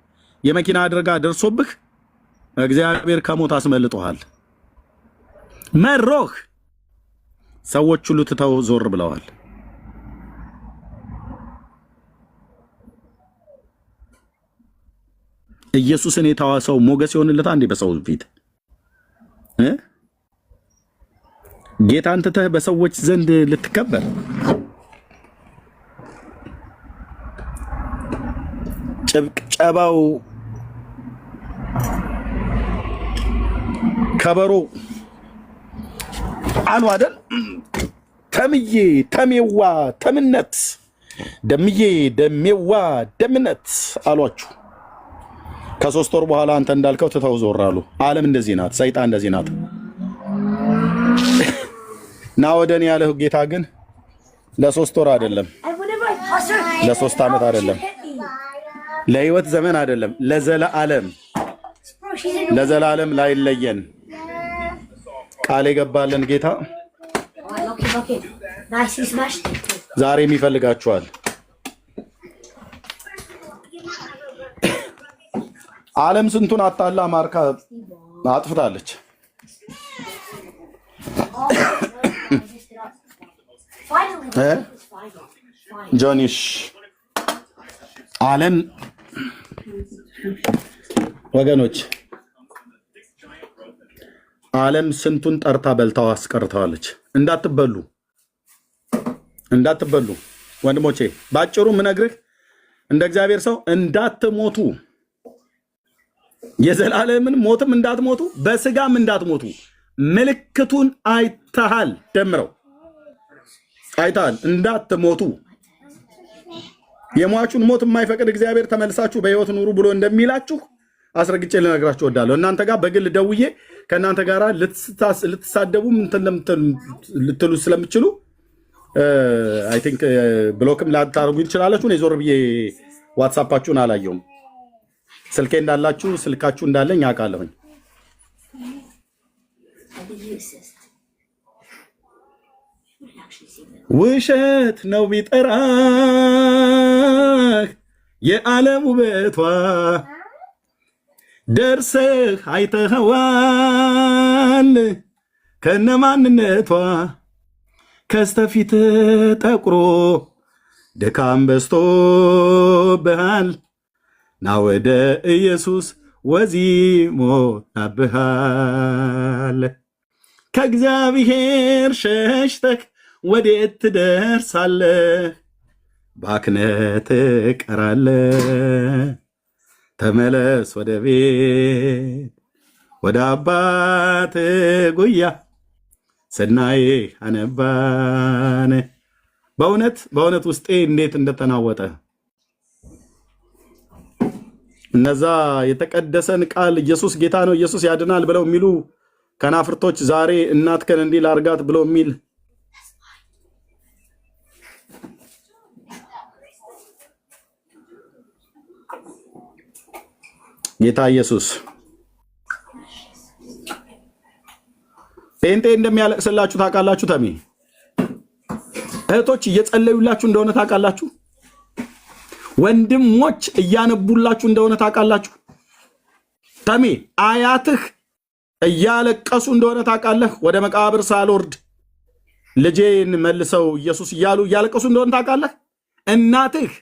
የመኪና አደጋ ደርሶብህ እግዚአብሔር ከሞት አስመልጦሃል። መሮህ ሰዎች ሁሉ ትተው ዞር ብለዋል። ኢየሱስን የተዋሰው ሞገስ ይሆንለታ እንዴ በሰው ፊት? ጌታን ትተህ በሰዎች ዘንድ ልትከበር? ጭብጨባው ከበሮ አሉ አይደል? ተምዬ ተሜዋ ተምነት፣ ደምዬ ደሜዋ ደምነት አሏችሁ። ከ3 ወር በኋላ አንተ እንዳልከው ትተው ዞር አሉ። ዓለም እንደዚህ ናት፣ ሰይጣን እንደዚህ ናት። ና ወደኔ ያለህ ጌታ ግን ለ3 ወር አይደለም፣ ለ3 ዓመት አይደለም፣ ለህይወት ዘመን አይደለም፣ ለዘላለም ላይለየን ቃል የገባልን ጌታ ዛሬም ይፈልጋችኋል። ዓለም ስንቱን አታላ ማርካ አጥፍታለች። ጆኒሽ ዓለም ወገኖች ዓለም ስንቱን ጠርታ በልታው አስቀርተዋለች። እንዳትበሉ ወንድሞቼ፣ ባጭሩ ምነግርህ እንደ እግዚአብሔር ሰው እንዳትሞቱ፣ የዘላለምን ሞትም እንዳትሞቱ፣ በስጋም እንዳትሞቱ። ምልክቱን አይተሃል፣ ደምረው አይተሃል። እንዳትሞቱ የሟቹን ሞት የማይፈቅድ እግዚአብሔር ተመልሳችሁ በሕይወት ኑሩ ብሎ እንደሚላችሁ አስረግጬ ልነግራችሁ እወዳለሁ። እናንተ ጋር በግል ደውዬ ከእናንተ ጋር ልትሳደቡ ልትሉ ስለምችሉ አይ ቲንክ ብሎክም ላታደርጉ ትችላላችሁ። እኔ ዞር ብዬ ዋትሳፓችሁን አላየውም። ስልኬ እንዳላችሁ ስልካችሁ እንዳለኝ አውቃለሁኝ። ውሸት ነው ቢጠራህ የዓለም ውበቷ ደርሰህ አይተኸዋል ከነማንነቷ ከስተፊት ጠቁሮ ድካም በዝቶብሃል ና ወደ ኢየሱስ ወዚሞታብሃል ከእግዚአብሔር ሸሽተህ ወዴት ትደርሳለህ? ባክነህ ትቀራለህ። ተመለስ ወደ ቤት ወደ አባት ጉያ ስናይ አነባን። በእውነት ውስጤ እንዴት እንደተናወጠ እነዛ የተቀደሰን ቃል ኢየሱስ ጌታ ነው ኢየሱስ ያድናል ብለው የሚሉ ከናፍርቶች ዛሬ እናትከን እንዲህ ላርጋት ብለው የሚል ጌታ ኢየሱስ ጴንጤ እንደሚያለቅስላችሁ ታውቃላችሁ። ተሜ እህቶች እየጸለዩላችሁ እንደሆነ ታውቃላችሁ። ወንድሞች እያነቡላችሁ እንደሆነ ታውቃላችሁ። ተሜ አያትህ እያለቀሱ እንደሆነ ታውቃለህ። ወደ መቃብር ሳልወርድ ልጄን መልሰው ኢየሱስ እያሉ እያለቀሱ እንደሆነ ታውቃለህ። እናትህ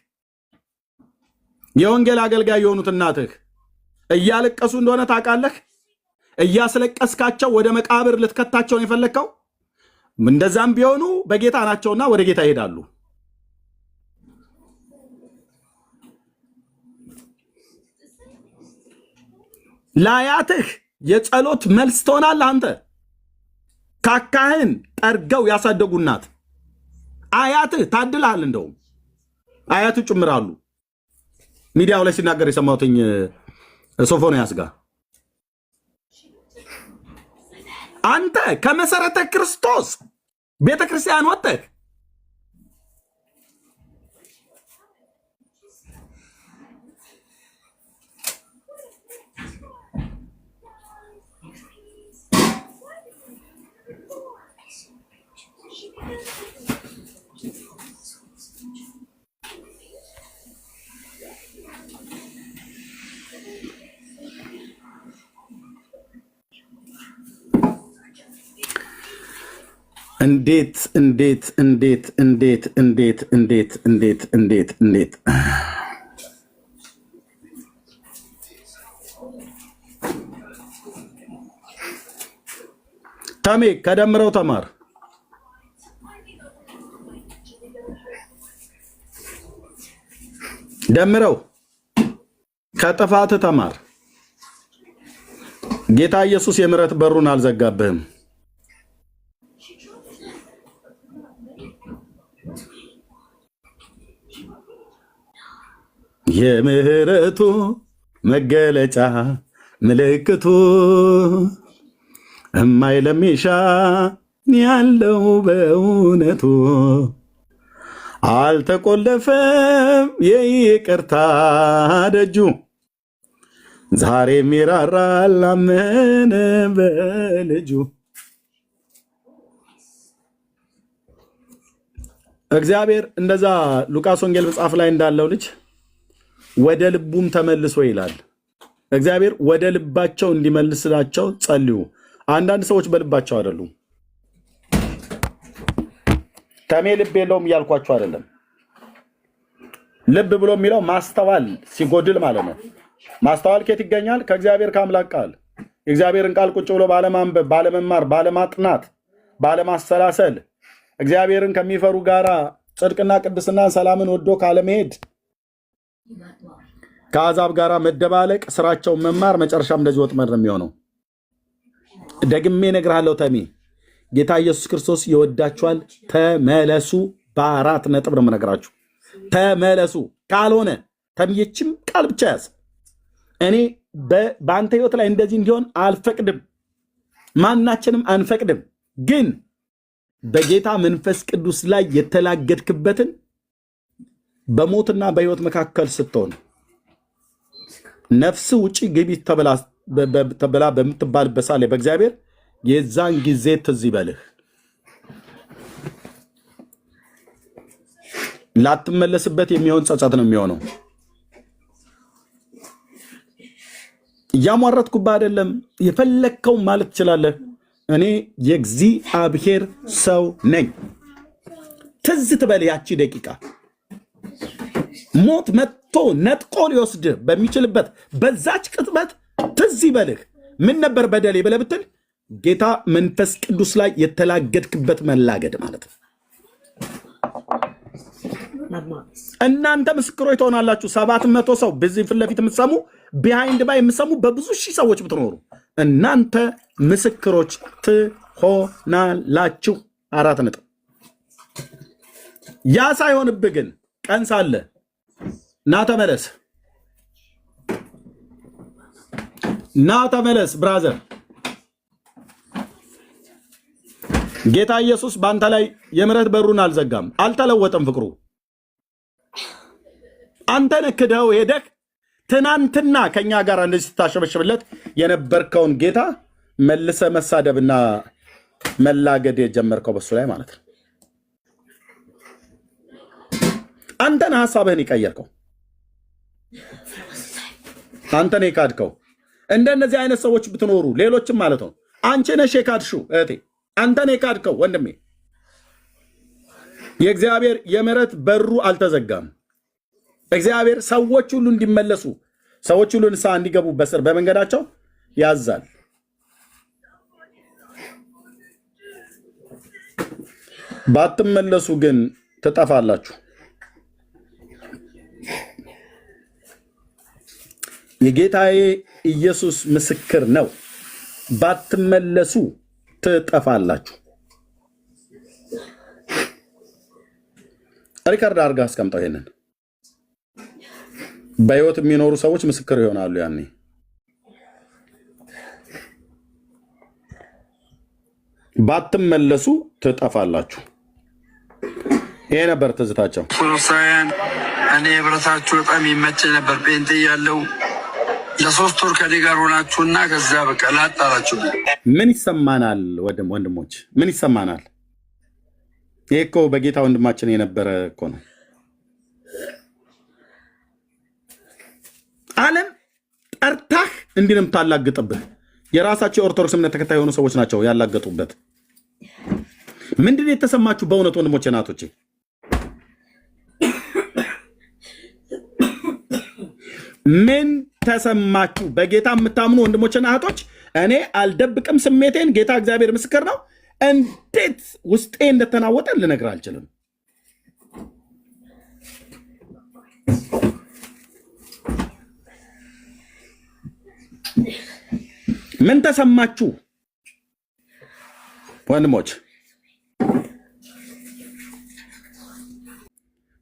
የወንጌል አገልጋይ የሆኑት እናትህ እያለቀሱ እንደሆነ ታውቃለህ። እያስለቀስካቸው ወደ መቃብር ልትከታቸው ነው የፈለግከው። እንደዛም ቢሆኑ በጌታ ናቸውና ወደ ጌታ ይሄዳሉ። ለአያትህ የጸሎት መልስ ትሆናለህ አንተ። ካካህን ጠርገው ያሳደጉ እናት አያትህ ታድልሃል። እንደውም አያቱ ጭምራሉ። ሚዲያው ላይ ሲናገር የሰማሁትኝ ሶፎንያስ ጋር አንተ ከመሰረተ ክርስቶስ ቤተክርስቲያን ወጥተህ እንዴት ተሜ ከደምረው ተማር። ደምረው ከጥፋት ተማር። ጌታ ኢየሱስ የምሕረት በሩን አልዘጋብህም። የምህረቱ መገለጫ ምልክቱ እማይለሚሻ ያለው በእውነቱ አልተቆለፈም የይቅርታ ደጁ ዛሬም ይራራል ላመነ በልጁ። እግዚአብሔር እንደዛ ሉቃስ ወንጌል መጽሐፍ ላይ እንዳለው ልጅ ወደ ልቡም ተመልሶ ይላል። እግዚአብሔር ወደ ልባቸው እንዲመልስላቸው ጸልዩ። አንዳንድ ሰዎች በልባቸው አይደሉም። ተሜ ልብ የለውም እያልኳቸው አይደለም። ልብ ብሎ የሚለው ማስተዋል ሲጎድል ማለት ነው። ማስተዋል ከየት ይገኛል? ከእግዚአብሔር ከአምላክ ቃል። የእግዚአብሔርን ቃል ቁጭ ብሎ ባለማንበብ፣ ባለመማር፣ ባለማጥናት፣ ባለማሰላሰል እግዚአብሔርን ከሚፈሩ ጋራ ጽድቅና ቅድስና ሰላምን ወዶ ካለመሄድ ከአሕዛብ ጋራ መደባለቅ፣ ስራቸውን መማር፣ መጨረሻም እንደዚህ ወጥመድ ነው የሚሆነው። ደግሜ እነግርሃለሁ ተሜ፣ ጌታ ኢየሱስ ክርስቶስ ይወዳችኋል። ተመለሱ። በ4 ነጥብ ነው የምነግራችሁ። ተመለሱ። ካልሆነ ተምየችም ቃል ብቻ ያዝ። እኔ በአንተ ህይወት ላይ እንደዚህ እንዲሆን አልፈቅድም። ማናችንም አንፈቅድም። ግን በጌታ መንፈስ ቅዱስ ላይ የተላገድክበትን በሞትና በህይወት መካከል ስትሆን ነፍስ ውጪ ግቢ ተብላ በምትባልበት ሳለ በእግዚአብሔር የዛን ጊዜ ትዝ ይበልህ። ላትመለስበት የሚሆን ጸጸት ነው የሚሆነው። እያሟረትኩብህ አይደለም። የፈለግከው ማለት ትችላለህ። እኔ የእግዚአብሔር ሰው ነኝ። ትዝ ትበልህ ያቺ ደቂቃ ሞት መጥቶ ነጥቆ ሊወስድህ በሚችልበት በዛች ቅጽበት ትዝ ይበልህ። ምን ነበር በደሌ ብለህ ብትል ጌታ መንፈስ ቅዱስ ላይ የተላገድክበት መላገድ ማለት ነው። እናንተ ምስክሮች ትሆናላችሁ። 700 ሰው በዚህ ፊት ለፊት የምትሰሙ ቢሃይንድ ባይ የምትሰሙ በብዙ ሺህ ሰዎች ብትኖሩ እናንተ ምስክሮች ትሆናላችሁ። 4 ነጥብ። ያ ሳይሆንብህ ግን ቀን ሳለ ና ተመለስ፣ ና ተመለስ ብራዘር። ጌታ ኢየሱስ በአንተ ላይ የምሕረት በሩን አልዘጋም፣ አልተለወጠም ፍቅሩ። አንተ ነክደው ሄደህ ትናንትና ከኛ ጋር እንደዚህ ስታሸበሽብለት የነበርከውን ጌታ መልሰ መሳደብና መላገድ የጀመርከው በሱ ላይ ማለት ነው። አንተን ሐሳብህን ይቀየርከው፣ አንተን የካድከው። እንደነዚህ አይነት ሰዎች ብትኖሩ ሌሎችም ማለት ነው። አንቺ ነሽ የካድሽው እህቴ፣ አንተን የካድከው ወንድሜ። የእግዚአብሔር የምሕረት በሩ አልተዘጋም። እግዚአብሔር ሰዎች ሁሉ እንዲመለሱ፣ ሰዎች ሁሉ ንስሐ እንዲገቡ በስር በመንገዳቸው ያዛል። ባትመለሱ ግን ትጠፋላችሁ። የጌታዬ ኢየሱስ ምስክር ነው። ባትመለሱ ትጠፋላችሁ። ሪካርድ አድርጋ አስቀምጠው። ይሄንን በህይወት የሚኖሩ ሰዎች ምስክር ይሆናሉ። ያኔ ባትመለሱ ትጠፋላችሁ። ይሄ ነበር ትዝታቸው። ኦርቶዶክሳውያን እኔ ህብረታችሁ በጣም ይመቸ ነበር። ጴንጤ ያለው ለ3 ወር ከኔ ጋር ሆናችሁና ከዛ በቃ ላጣራችሁ። ምን ይሰማናል ወንድሞች? ምን ይሰማናል? ይሄ እኮ በጌታ ወንድማችን የነበረ እኮ ነው። ዓለም ጠርታህ እንዲህ ነው የምታላግጥብህ። የራሳቸው የኦርቶዶክስ እምነት ተከታይ የሆኑ ሰዎች ናቸው ያላገጡበት። ምንድን ነው የተሰማችሁ በእውነት ወንድሞቼ እናቶቼ? ምን ተሰማችሁ? በጌታ የምታምኑ ወንድሞችና እህቶች፣ እኔ አልደብቅም ስሜቴን። ጌታ እግዚአብሔር ምስክር ነው። እንዴት ውስጤ እንደተናወጠ ልነግር አልችልም። ምን ተሰማችሁ ወንድሞች?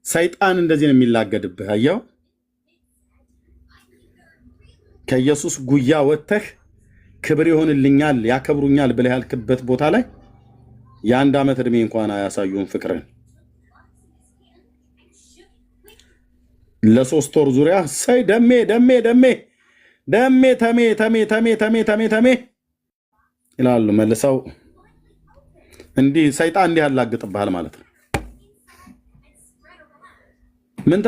ሰይጣን እንደዚህ ነው የሚላገድብህ። አየው፣ ከኢየሱስ ጉያ ወጥተህ ክብር ይሆንልኛል ያከብሩኛል ብለህ ያልክበት ቦታ ላይ የ1 ዓመት ዕድሜ እንኳን አያሳዩም ፍቅርን። ለ3 ወር ዙሪያ ሳይ ደሜ ደሜ ደሜ ደሜ ተሜ ተሜ ተሜ ተሜ ተሜ ተሜ ይላሉ መልሰው። እንዲህ ሰይጣን እንዲህ ያላግጥብሃል ማለት ነው። ምን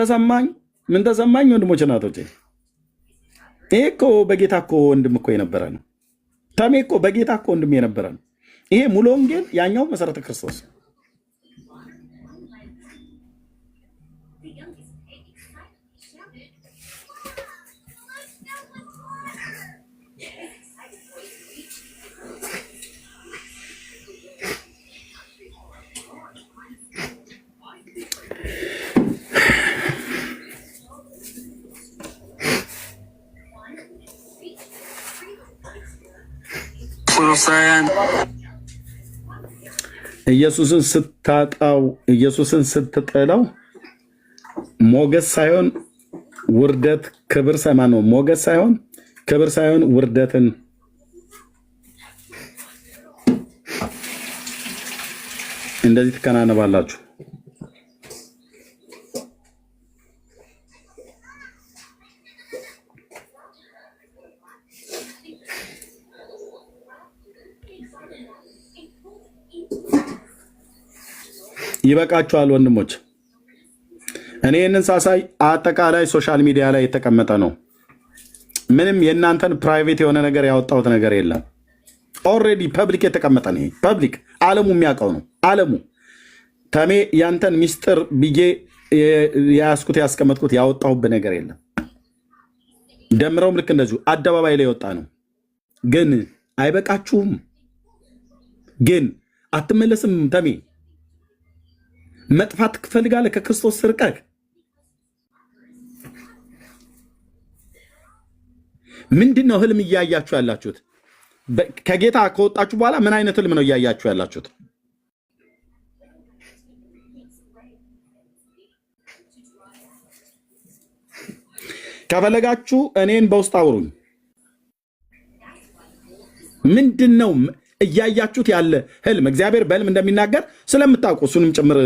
ተሰማኝ ወንድሞች እናቶቼ? ይሄ እኮ በጌታ እኮ ወንድም እኮ የነበረ ነው። ተሜ እኮ በጌታ እኮ ወንድም የነበረ ነው። ይሄ ሙሉ ወንጌል፣ ያኛው መሰረተ ክርስቶስ። ኢየሱስን ስታጣው፣ ኢየሱስን ስትጠላው ሞገስ ሳይሆን ውርደት፣ ክብር ሳይሆን ነው። ሞገስ ሳይሆን ክብር ሳይሆን ውርደትን እንደዚህ ትከናነባላችሁ። ይበቃችኋል ወንድሞች። እኔ ይህንን ሳሳይ አጠቃላይ ሶሻል ሚዲያ ላይ የተቀመጠ ነው። ምንም የእናንተን ፕራይቬት የሆነ ነገር ያወጣሁት ነገር የለም። ኦልሬዲ ፐብሊክ የተቀመጠ ነው። ፐብሊክ ዓለሙ የሚያውቀው ነው። ዓለሙ ተሜ ያንተን ሚስጥር ብዬ ያስኩት ያስቀመጥኩት ያወጣሁበት ነገር የለም። ደምረውም ልክ እንደዚሁ አደባባይ ላይ የወጣ ነው። ግን አይበቃችሁም? ግን አትመለስም? ተሜ መጥፋት ትፈልጋለህ? ከክርስቶስ ስርቀህ ምንድን ነው ህልም እያያችሁ ያላችሁት? ከጌታ ከወጣችሁ በኋላ ምን አይነት ህልም ነው እያያችሁ ያላችሁት? ከፈለጋችሁ እኔን በውስጥ አውሩኝ። ምንድን ነው እያያችሁት ያለ ህልም? እግዚአብሔር በህልም እንደሚናገር ስለምታውቁ እሱንም ጭምር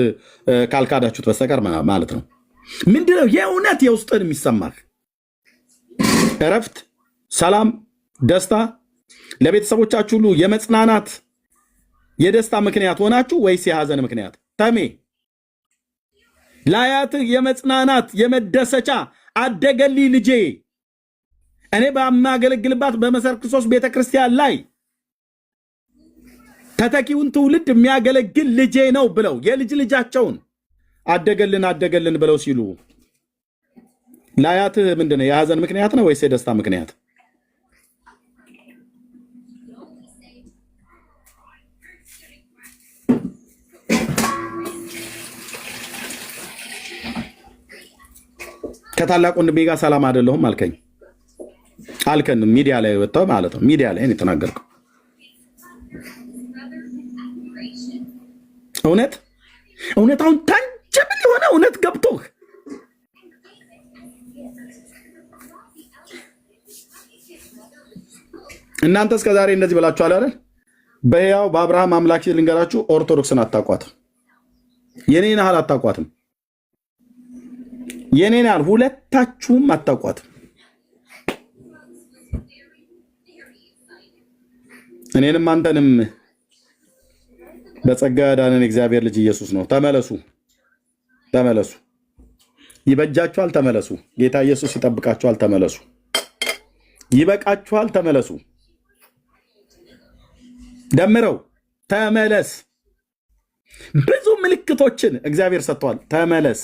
ካልካዳችሁት በስተቀር ማለት ነው። ምንድነው የእውነት የውስጥን የሚሰማህ? እረፍት፣ ሰላም፣ ደስታ፣ ለቤተሰቦቻችሁ ሁሉ የመጽናናት የደስታ ምክንያት ሆናችሁ ወይስ የሐዘን ምክንያት? ተሜ ለአያትህ የመጽናናት የመደሰቻ አደገልኝ ልጄ፣ እኔ በማገለግልባት በመሰረት ክርስቶስ ቤተክርስቲያን ላይ ተተኪውን ትውልድ የሚያገለግል ልጄ ነው ብለው የልጅ ልጃቸውን አደገልን ብለው ሲሉ ለአያትህ ምንድነው? የሐዘን ምክንያት ነው ወይስ የደስታ ምክንያት? ከታላቅ ወንድሜ ጋር ሰላም አይደለሁም አልከን ሚዲያ ላይ ወጣው ማለት ነው። ሚዲያ ላይ የተናገርከው እውነታውን ታንጀብል የሆነ እውነት ገብቶህ እናንተ እስከ ዛሬ እንደዚህ ብላችኋል አይደል? በሕያው በአብርሃም አምላክ ልንገራችሁ፣ ኦርቶዶክስን አታቋትም። የኔን ያህል አታቋትም። የኔን ያህል ሁለታችሁም አታቋትም። እኔንም አንተንም በጸጋ ያዳነን እግዚአብሔር ልጅ ኢየሱስ ነው። ተመለሱ። ይበጃችኋል፣ ተመለሱ። ጌታ ኢየሱስ ይጠብቃችኋል፣ ተመለሱ። ይበቃችኋል፣ ተመለሱ። ደምረው ተመለስ። ብዙ ምልክቶችን እግዚአብሔር ሰጥቷል። ተመለስ።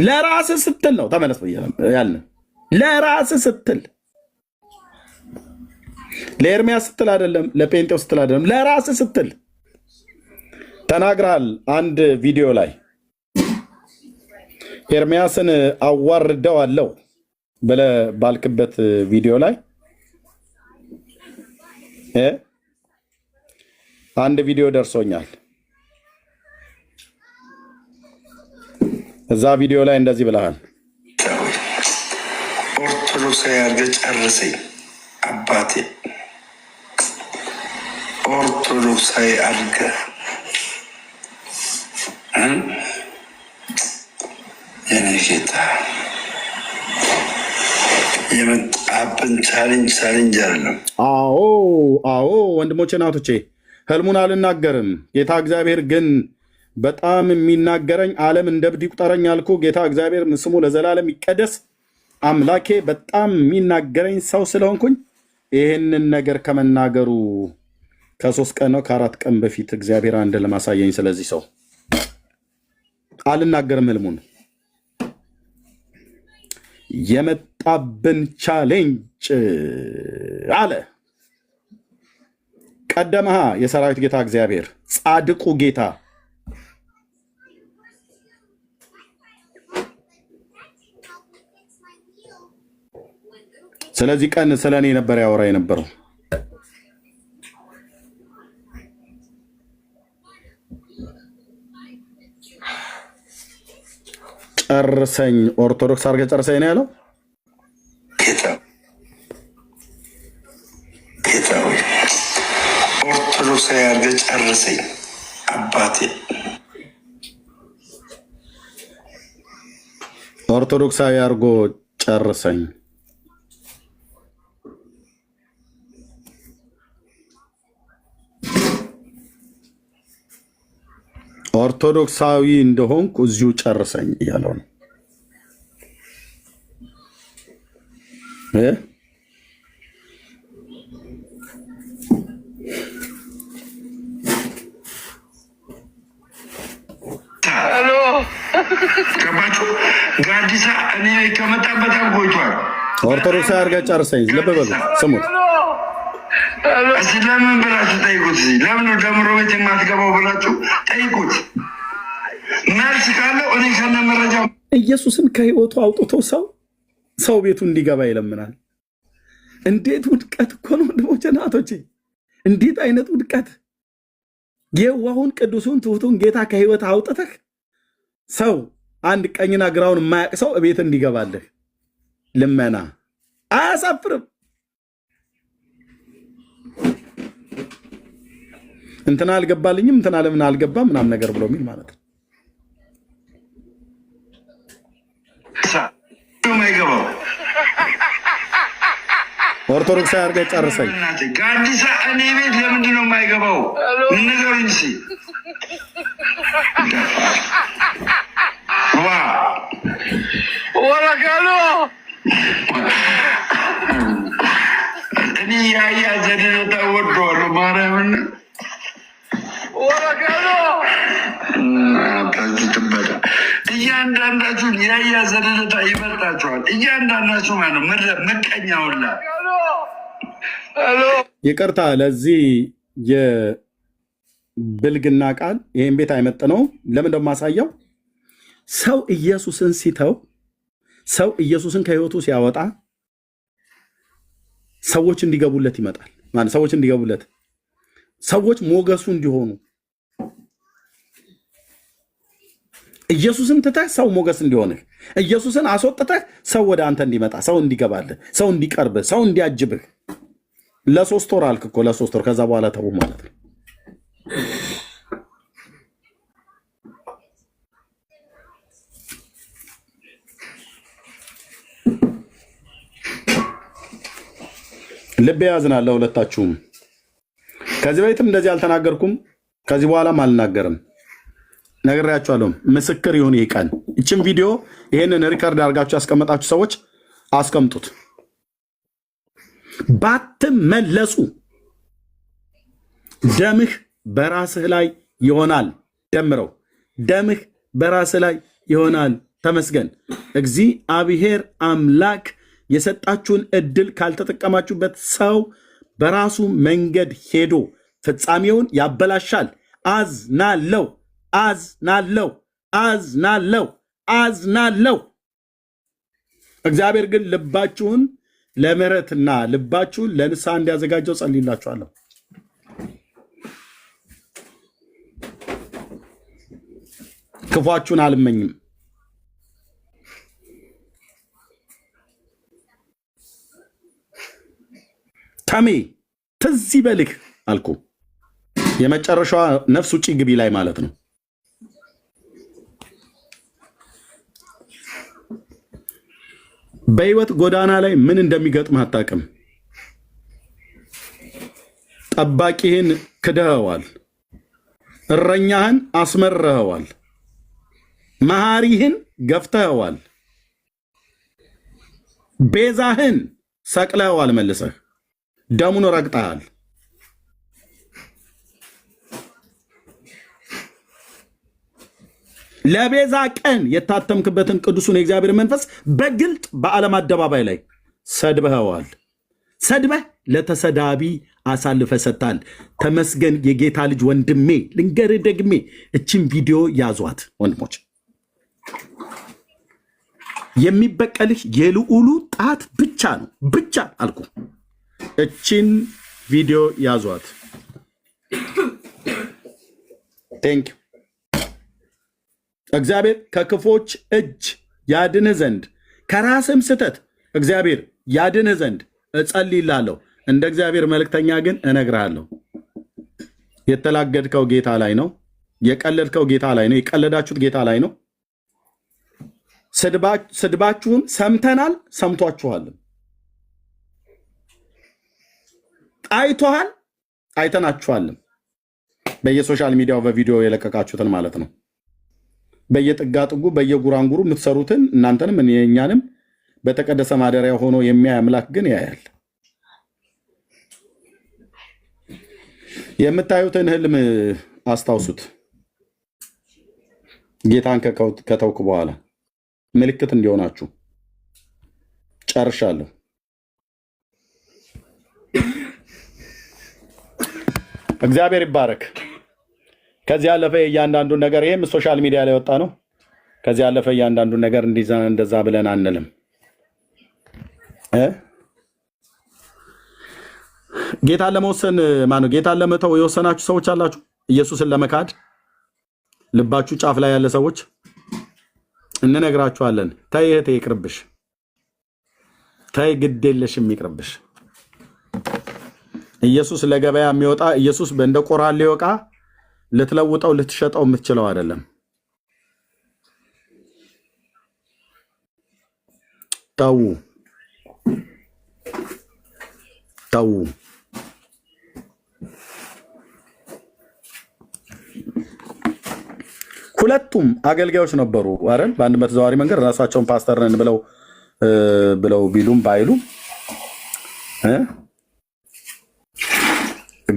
ለራስ ስትል ነው ተመለስ ያልን። ለራስ ስትል ለኤርሚያስ ስትል አይደለም፣ ለጴንጤው ስትል አይደለም፣ ለራስ ስትል ተናግራል። አንድ ቪዲዮ ላይ ኤርሚያስን አዋርደዋለሁ ብለህ ባልክበት ቪዲዮ ላይ አንድ ቪዲዮ ደርሶኛል። እዛ ቪዲዮ ላይ እንደዚህ ብለሃል። ኦርቶዶክሳዊ አድርገህ ጨርሰኝ አባቴ፣ ኦርቶዶክሳዊ አድርገህ የኔ ጌታ የመጣብን ቻሌንጅ አይደለም። አዎ ወንድሞቼ እናቶቼ፣ ህልሙን አልናገርም። ጌታ እግዚአብሔር ግን በጣም የሚናገረኝ ዓለም እንደ እብድ ይቁጠረኝ አልኩ። ጌታ እግዚአብሔር ስሙ ለዘላለም ይቀደስ። አምላኬ በጣም የሚናገረኝ ሰው ስለሆንኩኝ ይህንን ነገር ከመናገሩ ከ3 ቀን ነው ከ4 ቀን በፊት እግዚአብሔር አንድ ለማሳየኝ ስለዚህ ሰው አልናገርም። ህልሙን የመጣብን ቻሌንጅ አለ ቀደመሃ የሰራዊት ጌታ እግዚአብሔር ጻድቁ ጌታ ስለዚህ ቀን ስለኔ ነበር ያወራ የነበረው። ጨርሰኝ ኦርቶዶክስ አድርገህ ጨርሰኝ ነው ያለው። ኦርቶዶክስ አድርገህ ጨርሰኝ አባቴ። ኦርቶዶክሳዊ አድርጎ ጨርሰኝ። ኦርቶዶክሳዊ እንደሆንኩ እዚሁ ጨርሰኝ እያለው ነው። ገባችሁ? ጋዲሳ እኔ ከመጣበት ቆይቷል። ኦርቶዶክሳዊ አድርገህ ጨርሰኝ። ልብ በሉ ስሙት። ለምን ብላችሁ ጠይቁት። ለምን ደምሮ ቤት የማትገባው ብላችሁ ጠይቁት። መልስ ካለው እኔ ከነ መረጃ ኢየሱስን ከህይወቱ አውጥቶ ሰው ቤቱ እንዲገባ ይለምናል። እንዴት ውድቀት እኮ ነው ወንድሞቼ እናቶቼ! እንዴት አይነት ውድቀት! የዋሁን ቅዱሱን ትሁቱን ጌታ ከህይወት አውጥተህ ሰው አንድ ቀኝና ግራውን የማያውቅ ሰው ቤት እንዲገባልህ ልመና አያሳፍርም? እንትና አልገባልኝም እንትና ለምን አልገባም ምናምን ነገር ብሎ የሚል ማለት ነው። ኦርቶዶክስ አድርገህ ጨርሰኝ። ጋዲሳ እኔ ቤት ለምንድን ነው የማይገባው? ንገሩኝ እስኪ። እኔ ያያ ዘደነታ ወደዋለሁ ማርያምን እያንዳንዳችሁን ያያ ዘደነታ ይበልጣችኋል። እያንዳንዳችሁ ማለት ምቀኛ ሁላ። ይቅርታ ለዚህ የብልግና ቃል ይሄን ቤት አይመጥነውም። ለምን እንደማሳየው ሰው ኢየሱስን ሲተው ሰው ኢየሱስን ከህይወቱ ሲያወጣ ሰዎች እንዲገቡለት ይመጣል ማለት ሰዎች እንዲገቡለት ሰዎች ሞገሱ እንዲሆኑ ኢየሱስን ትተህ ሰው ሞገስ እንዲሆንህ ኢየሱስን አስወጥተህ ሰው ወደ አንተ እንዲመጣ ሰው እንዲገባልህ ሰው እንዲቀርብህ ሰው እንዲያጅብህ ለ3 ወር አልክ እኮ ለ3 ወር ከዛ በኋላ ተው ማለት ነው። ልብ ያዝናል ለሁለታችሁም። ከዚህ በፊትም እንደዚህ አልተናገርኩም፣ ከዚህ በኋላም አልናገርም። ነግሬያችኋለሁ። ምስክር ይሁን ይህ ቀን። እቺም ቪዲዮ ይሄንን ሪከርድ አድርጋችሁ ያስቀመጣችሁ ሰዎች አስቀምጡት። ባትመለሱ ደምህ በራስህ ላይ ይሆናል። ደምረው ደምህ በራስህ ላይ ይሆናል። ተመስገን እግዚአብሔር አምላክ የሰጣችሁን እድል ካልተጠቀማችሁበት ሰው በራሱ መንገድ ሄዶ ፍጻሜውን ያበላሻል። አዝናለው አዝናለው አዝናለው አዝናለው። እግዚአብሔር ግን ልባችሁን ለምህረትና ልባችሁን ለንስሐ እንዲያዘጋጀው ጸልይላችኋለሁ። ክፏችሁን አልመኝም። ተሜ ትዝ ይበልህ አልኩ። የመጨረሻዋ ነፍስ ውጪ ግቢ ላይ ማለት ነው። በህይወት ጎዳና ላይ ምን እንደሚገጥምህ አታውቅም። ጠባቂህን ክደኸዋል። እረኛህን አስመርኸዋል፣ መሐሪህን ገፍተኸዋል፣ ቤዛህን ሰቅለኸዋል፣ መልሰህ ደሙን ረግጠሃል። ለቤዛ ቀን የታተምክበትን ቅዱሱን የእግዚአብሔር መንፈስ በግልጥ በዓለም አደባባይ ላይ ሰድበኸዋል። ሰድበህ ለተሰዳቢ አሳልፈ ሰጥታል። ተመስገን የጌታ ልጅ ወንድሜ፣ ልንገርህ ደግሜ፣ እችን ቪዲዮ ያዟት ወንድሞች። የሚበቀልህ የልዑሉ ጣት ብቻ ነው፣ ብቻ አልኩ። እችን ቪዲዮ ያዟት። ቴንክ እግዚአብሔር ከክፎች እጅ ያድንህ ዘንድ ከራስም ስተት እግዚአብሔር ያድንህ ዘንድ እጸልይልሃለሁ። እንደ እግዚአብሔር መልእክተኛ ግን እነግርሃለሁ፣ የተላገድከው ጌታ ላይ ነው፣ የቀለድከው ጌታ ላይ ነው፣ የቀለዳችሁት ጌታ ላይ ነው። ስድባችሁን ሰምተናል፣ ሰምቷችኋልም፣ አይቶሃል፣ አይተናችኋልም። በየሶሻል ሚዲያው በቪዲዮ የለቀቃችሁትን ማለት ነው። በየጥጋጥጉ በየጉራንጉሩ የምትሰሩትን እናንተንም እኛንም በተቀደሰ ማደሪያ ሆኖ የሚያይ አምላክ ግን ያያል። የምታዩትን ህልም አስታውሱት። ጌታን ከተውኩ በኋላ ምልክት እንዲሆናችሁ ጨርሻለሁ። እግዚአብሔር ይባረክ። ከዚህ ያለፈ እያንዳንዱን ነገር ይሄም ሶሻል ሚዲያ ላይ ወጣ ነው። ከዚህ ያለፈ እያንዳንዱን ነገር እንደዛ ብለን አንልም። ጌታን ለመወሰን ማነው ጌታን ለመተው የወሰናችሁ ሰዎች አላችሁ። ኢየሱስን ለመካድ ልባችሁ ጫፍ ላይ ያለ ሰዎች እንነግራችኋለን። ተይ እህቴ ይቅርብሽ፣ ተይ ግድ የለሽም ይቅርብሽ። ኢየሱስ ለገበያ የሚወጣ ኢየሱስ እንደ ቆራሌ ዕቃ ልትለውጠው ልትሸጠው የምትችለው አይደለም። ተው ተው። ሁለቱም አገልጋዮች ነበሩ አይደል? በአንድ በተዘዋዋሪ መንገድ ራሳቸውን ፓስተር ነን ብለው ቢሉም ባይሉም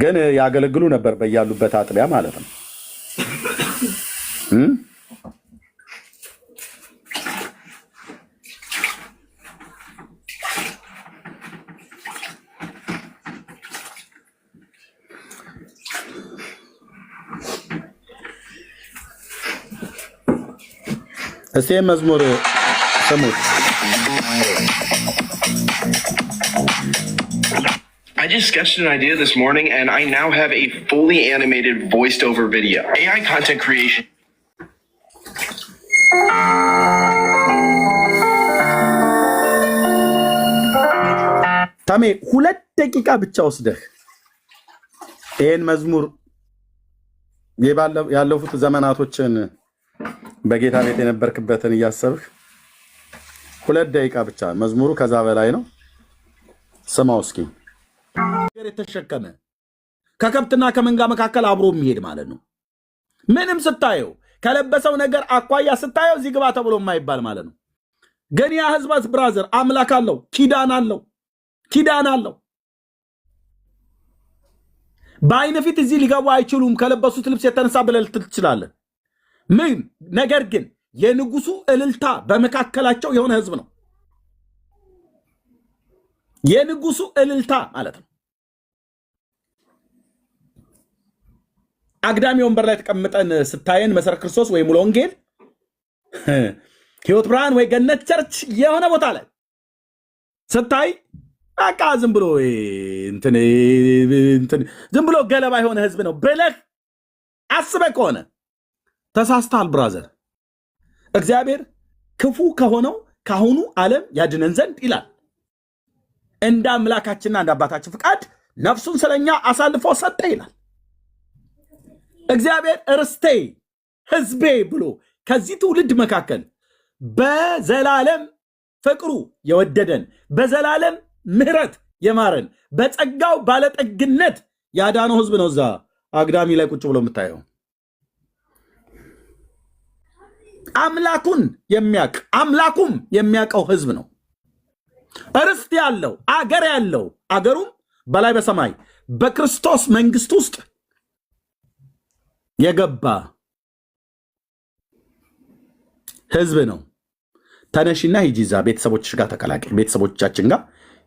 ግን ያገለግሉ ነበር በያሉበት አጥቢያ ማለት ነው። እስቲ መዝሙር ስሙት። I just sketched an idea this morning and I now have a fully animated voiced over video. AI content creation. ታሜ 2 ደቂቃ ብቻ ወስደህ ይሄን መዝሙር ያለፉት ዘመናቶችን በጌታ ቤት የነበርክበትን እያሰብህ 2 ደቂቃ ብቻ። መዝሙሩ ከዛ በላይ ነው። ስማው እስኪ። የተሸከመ ከከብትና ከመንጋ መካከል አብሮ የሚሄድ ማለት ነው። ምንም ስታየው ከለበሰው ነገር አኳያ ስታየው እዚህ ግባ ተብሎ የማይባል ማለት ነው። ግን ያ ህዝባት ብራዘር አምላክ አለው፣ ኪዳን አለው። በአይነ ፊት እዚህ ሊገቡ አይችሉም ከለበሱት ልብስ የተነሳ ብለህ ትችላለህ። ምን ነገር ግን የንጉሱ እልልታ በመካከላቸው የሆነ ህዝብ ነው። የንጉሱ እልልታ ማለት ነው። አግዳሚ ወንበር ላይ ተቀምጠን ስታየን መሰረ ክርስቶስ ወይ ሙሉ ወንጌል ህይወት ብርሃን ወይ ገነት ቸርች የሆነ ቦታ ላይ ስታይ በቃ ዝም ብሎ ገለባ የሆነ ህዝብ ነው ብለህ አስበህ ከሆነ ተሳስተሃል ብራዘር። እግዚአብሔር ክፉ ከሆነው ካሁኑ ዓለም ያድነን ዘንድ ይላል። እንደ አምላካችንና እንደ አባታችን ፍቃድ ነፍሱን ስለኛ አሳልፎ ሰጠ ይላል። እግዚአብሔር ርስቴ ህዝቤ ብሎ ከዚህ ትውልድ መካከል በዘላለም ፍቅሩ የወደደን በዘላለም ምህረት የማረን በጸጋው ባለጠግነት ያዳነው ህዝብ ነው። እዛ አግዳሚ ላይ ቁጭ ብሎ የምታየው አምላኩን የሚያውቅ አምላኩም የሚያውቀው ህዝብ ነው። ርስት ያለው አገር ያለው አገሩም በላይ በሰማይ በክርስቶስ መንግስት ውስጥ የገባ ህዝብ ነው። ተነሽና ሂጂዛ ቤተሰቦችሽ ጋር ተቀላቀይ፣ ቤተሰቦቻችን ጋር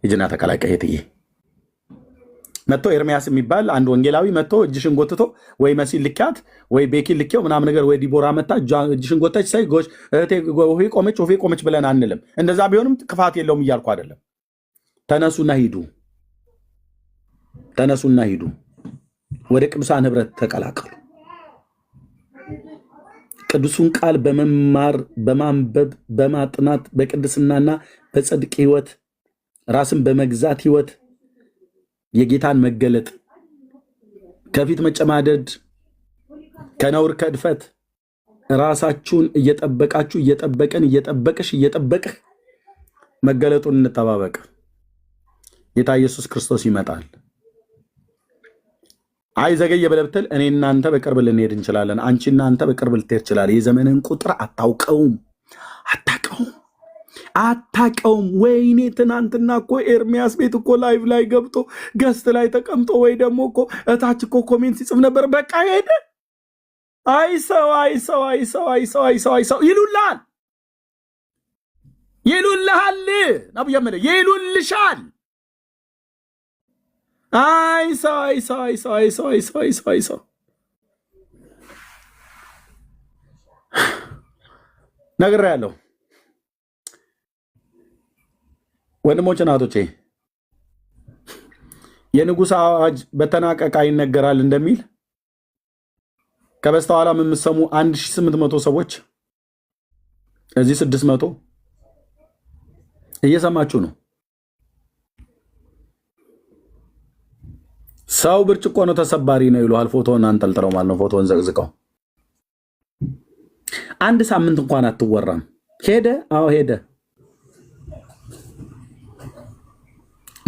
ሂጂና ተቀላቀይ። እህትዬ መጥቶ ኤርሚያስ የሚባል አንድ ወንጌላዊ መጥቶ እጅሽን ጎትቶ ወይ መሲል ልኪያት ወይ ቤኪን ልኬው ምናምን ነገር ወይ ዲቦራ መታ እጅሽን ጎተች ሳይ ጎሽ እህቴ ወፌ ቆመች ብለን አንልም። እንደዛ ቢሆንም ክፋት የለውም እያልኩ አይደለም። ተነሱና ሂዱ፣ ወደ ቅዱሳን ህብረት ተቀላቀሉ። ቅዱሱን ቃል በመማር በማንበብ በማጥናት በቅድስናና በጽድቅ ህይወት ራስን በመግዛት ህይወት የጌታን መገለጥ ከፊት መጨማደድ ከነውር ከድፈት ራሳችሁን እየጠበቃችሁ እየጠበቅህ መገለጡን እንጠባበቅ። ጌታ ኢየሱስ ክርስቶስ ይመጣል። አይ ዘገየ ብለህ ብትል እኔ እናንተ በቅርብ ልንሄድ እንችላለን። አንቺ እናንተ በቅርብ ልትሄድ ይችላል። የዘመንን ቁጥር አታውቀውም። ወይኔ ትናንትና እኮ ኤርሚያስ ቤት እኮ ላይቭ ላይ ገብቶ ገስት ላይ ተቀምጦ ወይ ደግሞ እኮ እታች እኮ ኮሜንት ሲጽፍ ነበር። በቃ ሄደ። አይሰው ይሉልሃል ነብዩ ያመለ ይሉልሻል። አይሰው ነግሬያለሁ። ወንድሞች እናቶቼ የንጉሥ አዋጅ በተናቀ ዕቃ ይነገራል እንደሚል ከበስተኋላ የምትሰሙ 1800 ሰዎች እዚህ 600 እየሰማችሁ ነው። ሰው ብርጭቆ ነው ተሰባሪ ነው ይሉሃል። ፎቶን አንጠልጥለው ማለት ነው። ፎቶን ዘቅዝቀው አንድ ሳምንት እንኳን አትወራም። ሄደ። አዎ ሄደ።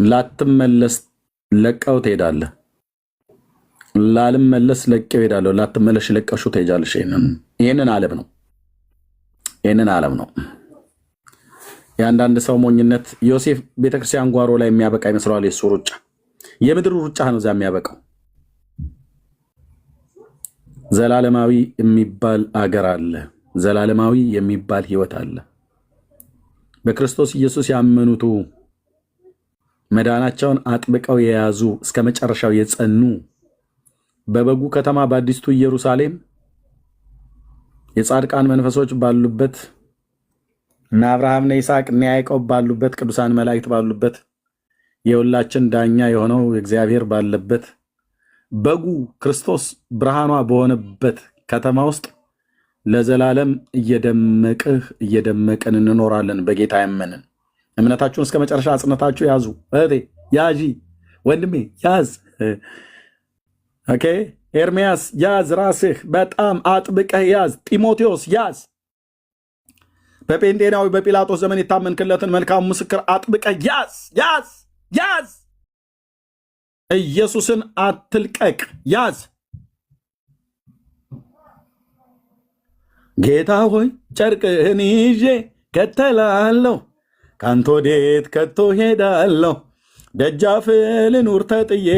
ላትመለስ ለቀው ትሄዳለህ። ላልመለስ ለቀው ሄዳለሁ። ላትመለሽ ለቀሹ ትሄጃለሽ። ይሄንን ዓለም ነው። የአንዳንድ ሰው ሞኝነት ዮሴፍ ቤተክርስቲያን ጓሮ ላይ የሚያበቃ ይመስለዋል። የሱ ሩጫ የምድር ሩጫ ነው እዛ የሚያበቃው። ዘላለማዊ የሚባል አገር አለ። ዘላለማዊ የሚባል ህይወት አለ። በክርስቶስ ኢየሱስ ያመኑቱ መዳናቸውን አጥብቀው የያዙ እስከ መጨረሻው የጸኑ በበጉ ከተማ በአዲስቱ ኢየሩሳሌም የጻድቃን መንፈሶች ባሉበት እና አብርሃምና ይስሐቅ እና ያዕቆብ ባሉበት ቅዱሳን መላእክት ባሉበት የሁላችን ዳኛ የሆነው እግዚአብሔር ባለበት በጉ ክርስቶስ ብርሃኗ በሆነበት ከተማ ውስጥ ለዘላለም እየደመቅን እንኖራለን። በጌታ ያመንን እምነታችሁን እስከ መጨረሻ አጽንታችሁ ያዙ። እህቴ ያዢ፣ ወንድሜ ያዝ። ኦኬ ኤርሚያስ ያዝ፣ ራስህ በጣም አጥብቀህ ያዝ። ጢሞቴዎስ ያዝ። በጴንጤናዊ በጲላጦስ ዘመን የታመንክለትን መልካም ምስክር አጥብቀህ ያዝ። ኢየሱስን አትልቀቅ፣ ያዝ። ጌታ ሆይ ጨርቅህን ይዤ ከተላለሁ፣ ካንተ ወዴት ከቶ ሄዳለሁ? ደጃፍ ልኑር ተጥዬ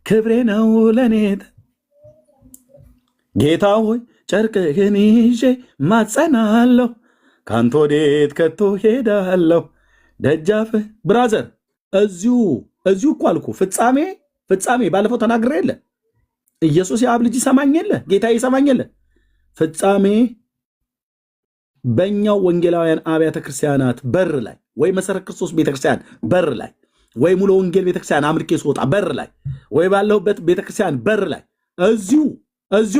ክብሬ ነው ለኔ። ጌታ ሆይ ጨርቅህን ይዤ ማጸናለሁ፣ ካንተ ወዴት ከቶ ሄዳለሁ? ደጃፍህ ብራዘር እዚሁ እኮ አልኩ። ፍጻሜ ባለፈው ተናግሬ የለ ኢየሱስ የአብ ልጅ ይሰማኝ የለ ጌታ ይሰማኝ የለ ፍጻሜ በእኛው ወንጌላውያን አብያተ ክርስቲያናት በር ላይ ወይ መሰረት ክርስቶስ ቤተክርስቲያን በር ላይ ወይ ሙሉ ወንጌል ቤተክርስቲያን አምልኬ ስወጣ በር ላይ ወይ ባለሁበት ቤተክርስቲያን በር ላይ እዚሁ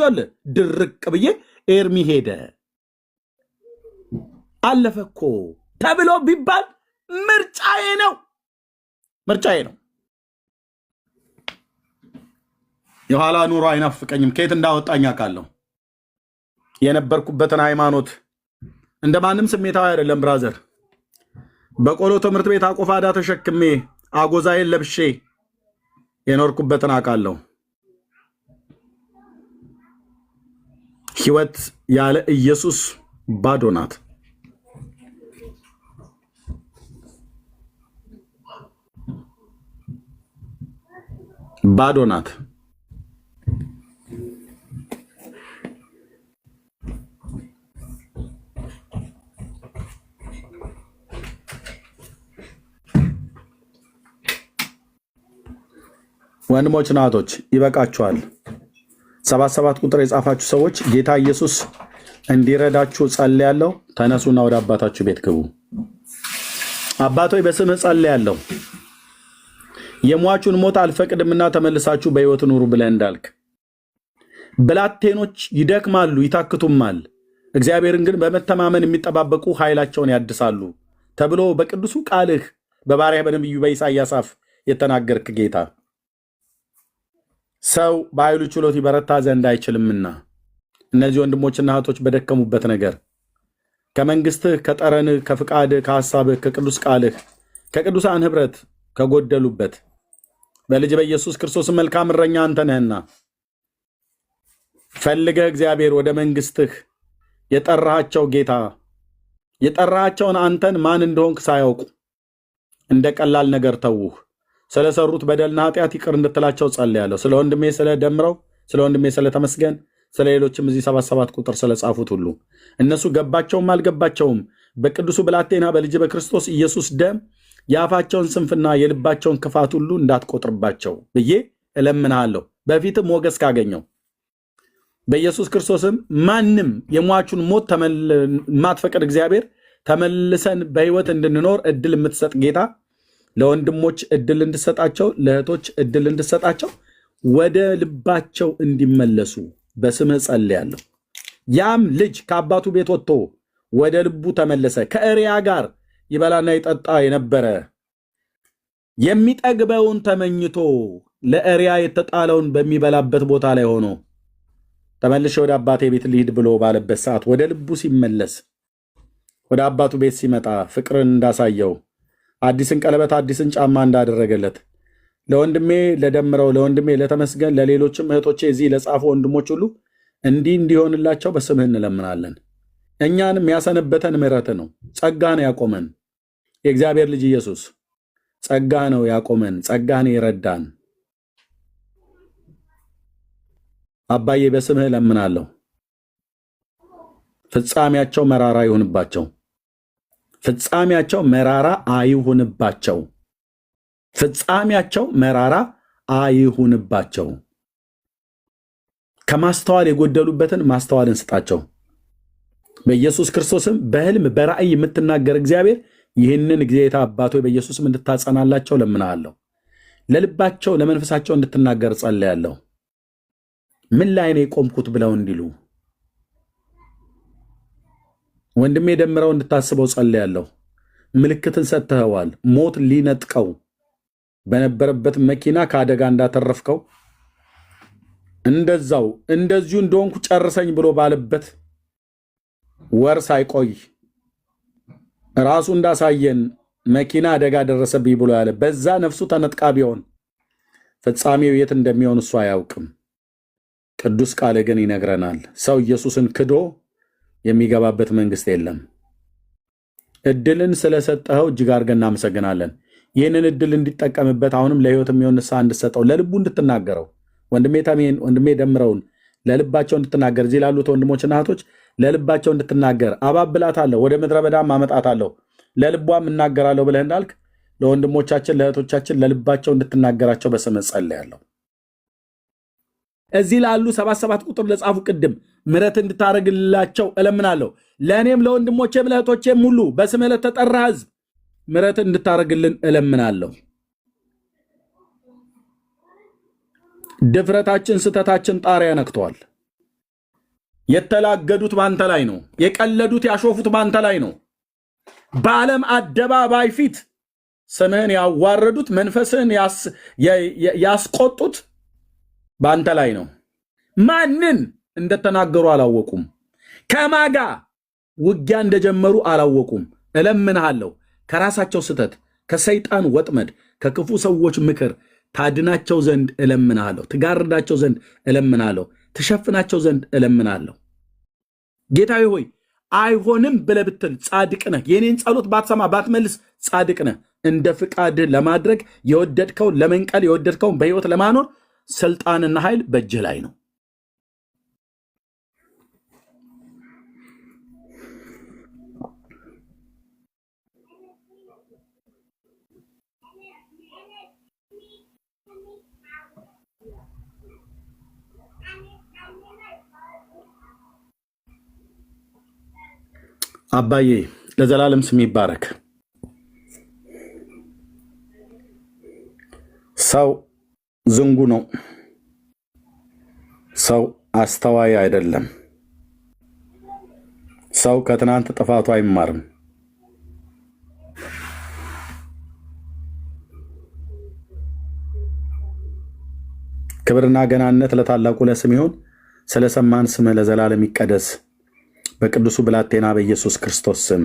አለ ድርቅ ብዬ ኤርሚ ሄደ አለፈ እኮ ተብሎ ቢባል ምርጫዬ ነው። የኋላ ኑሮ አይናፍቀኝም። ከየት እንዳወጣኝ አውቃለሁ። የነበርኩበትን ሃይማኖት እንደማንም ስሜታዊ አይደለም ብራዘር። በቆሎ ትምህርት ቤት አቆፋዳ ተሸክሜ አጎዛዬን ለብሼ የኖርኩበትን አውቃለሁ። ህይወት ያለ ኢየሱስ ባዶ ናት። ባዶ ናት። ወንድሞች ናቶች ይበቃችኋል። 77 ቁጥር የጻፋችሁ ሰዎች ጌታ ኢየሱስ እንዲረዳችሁ ጸልያለሁ። ተነሱና ወደ አባታችሁ ቤት ግቡ። አባቶይ በስምህ ጸልያለሁ፣ የሟቹን ሞት አልፈቅድምና ተመልሳችሁ በሕይወት ኑሩ ብለህ እንዳልክ ብላቴኖች ይደክማሉ ይታክቱማል፣ እግዚአብሔርን ግን በመተማመን የሚጠባበቁ ኃይላቸውን ያድሳሉ ተብሎ በቅዱሱ ቃልህ በባሪያህ በነቢዩ በኢሳይያስ አፍ የተናገርክ ጌታ ሰው በኃይሉ ችሎት ይበረታ ዘንድ አይችልምና እነዚህ ወንድሞችና እህቶች በደከሙበት ነገር ከመንግስትህ ከጠረንህ ከፍቃድህ ከሐሳብህ ከቅዱስ ቃልህ ከቅዱሳን ኅብረት ከጎደሉበት በልጅ በኢየሱስ ክርስቶስ መልካም እረኛ አንተ ነህና ፈልገህ እግዚአብሔር ወደ መንግስትህ የጠራሃቸው ጌታ የጠራሃቸውን አንተን ማን እንደሆንክ ሳያውቁ እንደ ቀላል ነገር ተውህ። ስለሰሩት በደልና ኃጢአት ይቅር እንድትላቸው ጸልያለሁ። ስለ ወንድሜ ስለ ደምረው፣ ስለ ወንድሜ ስለ ተመስገን፣ ስለ ሌሎችም እዚህ 77 ቁጥር ስለጻፉት ሁሉ እነሱ ገባቸውም አልገባቸውም በቅዱሱ ብላቴና በልጅ በክርስቶስ ኢየሱስ ደም የአፋቸውን ስንፍና የልባቸውን ክፋት ሁሉ እንዳትቆጥርባቸው ብዬ እለምንሃለሁ። በፊትም ሞገስ ካገኘው በኢየሱስ ክርስቶስም ማንም የሟቹን ሞት ማትፈቅድ እግዚአብሔር ተመልሰን በሕይወት እንድንኖር እድል የምትሰጥ ጌታ ለወንድሞች እድል እንድሰጣቸው ለእህቶች እድል እንድሰጣቸው ወደ ልባቸው እንዲመለሱ በስምህ ጸልያለሁ። ያም ልጅ ከአባቱ ቤት ወጥቶ ወደ ልቡ ተመለሰ። ከእሪያ ጋር ይበላና ይጠጣ የነበረ የሚጠግበውን ተመኝቶ ለእሪያ የተጣለውን በሚበላበት ቦታ ላይ ሆኖ ተመልሼ ወደ አባቴ ቤት ልሂድ ብሎ ባለበት ሰዓት ወደ ልቡ ሲመለስ ወደ አባቱ ቤት ሲመጣ ፍቅርን እንዳሳየው አዲስን ቀለበት አዲስን ጫማ እንዳደረገለት ለወንድሜ ለደምረው ለወንድሜ ለተመስገን ለሌሎችም እህቶቼ እዚህ ለጻፉ ወንድሞች ሁሉ እንዲህ እንዲሆንላቸው በስምህ እንለምናለን። እኛንም ያሰነበተን ምሕረት ነው፣ ጸጋ ነው ያቆመን። የእግዚአብሔር ልጅ ኢየሱስ ጸጋ ነው ያቆመን፣ ጸጋ ነው የረዳን። አባዬ በስምህ እለምናለሁ፣ ፍጻሜያቸው መራራ ይሁንባቸው። ፍጻሜያቸው መራራ አይሁንባቸው። ፍጻሜያቸው መራራ አይሁንባቸው። ከማስተዋል የጎደሉበትን ማስተዋልን ስጣቸው። በኢየሱስ ክርስቶስም በሕልም በራእይ የምትናገር እግዚአብሔር ይህንን ጌታ አባቶ በኢየሱስም እንድታጸናላቸው ለምናለሁ። ለልባቸው ለመንፈሳቸው እንድትናገር ጸልያለሁ። ምን ላይ ነው የቆምኩት ብለው እንዲሉ ወንድሜ ደምረው እንድታስበው ጸልያለሁ። ምልክትን ሰጥተኸዋል። ሞት ሊነጥቀው በነበረበት መኪና ከአደጋ እንዳተረፍከው እንደዚሁ እንደሆንኩ ጨርሰኝ ብሎ ባለበት ወር ሳይቆይ ራሱ እንዳሳየን መኪና አደጋ ደረሰብኝ ብሎ ያለ በዛ ነፍሱ ተነጥቃ ቢሆን ፍጻሜው የት እንደሚሆን እሱ አያውቅም። ቅዱስ ቃል ግን ይነግረናል። ሰው ኢየሱስን ክዶ የሚገባበት መንግስት የለም። እድልን ስለሰጠኸው እጅግ አድርገን እናመሰግናለን። ይህንን እድል እንዲጠቀምበት አሁንም ለህይወት የሚሆን ንስሐ እንድሰጠው ለልቡ እንድትናገረው ወንድሜ ተሜን ወንድሜ ደምረውን ለልባቸው እንድትናገር እዚህ ላሉት ወንድሞችና እህቶች ለልባቸው እንድትናገር አባብላታለሁ፣ ወደ ምድረ በዳም አመጣታለሁ፣ ለልቧም እናገራለሁ ብለህ እንዳልክ ለወንድሞቻችን ለእህቶቻችን ለልባቸው እንድትናገራቸው በስምህ ጸልያለሁ። እዚህ ላሉ 77 ቁጥር ለጻፉ ቅድም ምሕረት እንድታረግላቸው እለምናለሁ። ለእኔም ለወንድሞቼም ለእህቶቼም ሁሉ በስምህ ለተጠራ ህዝብ ምሕረት እንድታረግልን እለምናለሁ። ድፍረታችን ስተታችን ጣሪያ ነክቷል። የተላገዱት ባንተ ላይ ነው። የቀለዱት ያሾፉት ባንተ ላይ ነው። በዓለም አደባባይ ፊት ስምህን ያዋረዱት መንፈስህን ያስቆጡት ባንተ ላይ ነው። ማንን እንደተናገሩ አላወቁም። ከማጋ ውጊያ እንደጀመሩ አላወቁም። እለምንሃለሁ ከራሳቸው ስተት፣ ከሰይጣን ወጥመድ፣ ከክፉ ሰዎች ምክር ታድናቸው ዘንድ እለምንሃለሁ። ትጋርዳቸው ዘንድ እለምንሃለሁ። ትሸፍናቸው ዘንድ እለምንሃለሁ። ጌታዬ ሆይ አይሆንም ብለህ ብትል ጻድቅ ነህ። የኔን ጸሎት ባትሰማ ባትመልስ ጻድቅ ነህ። እንደ ፍቃድ ለማድረግ የወደድከውን ለመንቀል የወደድከውን በህይወት ለማኖር ስልጣንና ኃይል በእጅህ ላይ ነው። አባዬ ለዘላለም ስም ይባረክ። ሰው ዝንጉ ነው። ሰው አስተዋይ አይደለም። ሰው ከትናንት ጥፋቱ አይማርም። ክብርና ገናነት ለታላቁ ለስም ይሁን። ስለሰማን ስምህ ለዘላለም ይቀደስ። በቅዱሱ ብላቴና በኢየሱስ ክርስቶስ ስም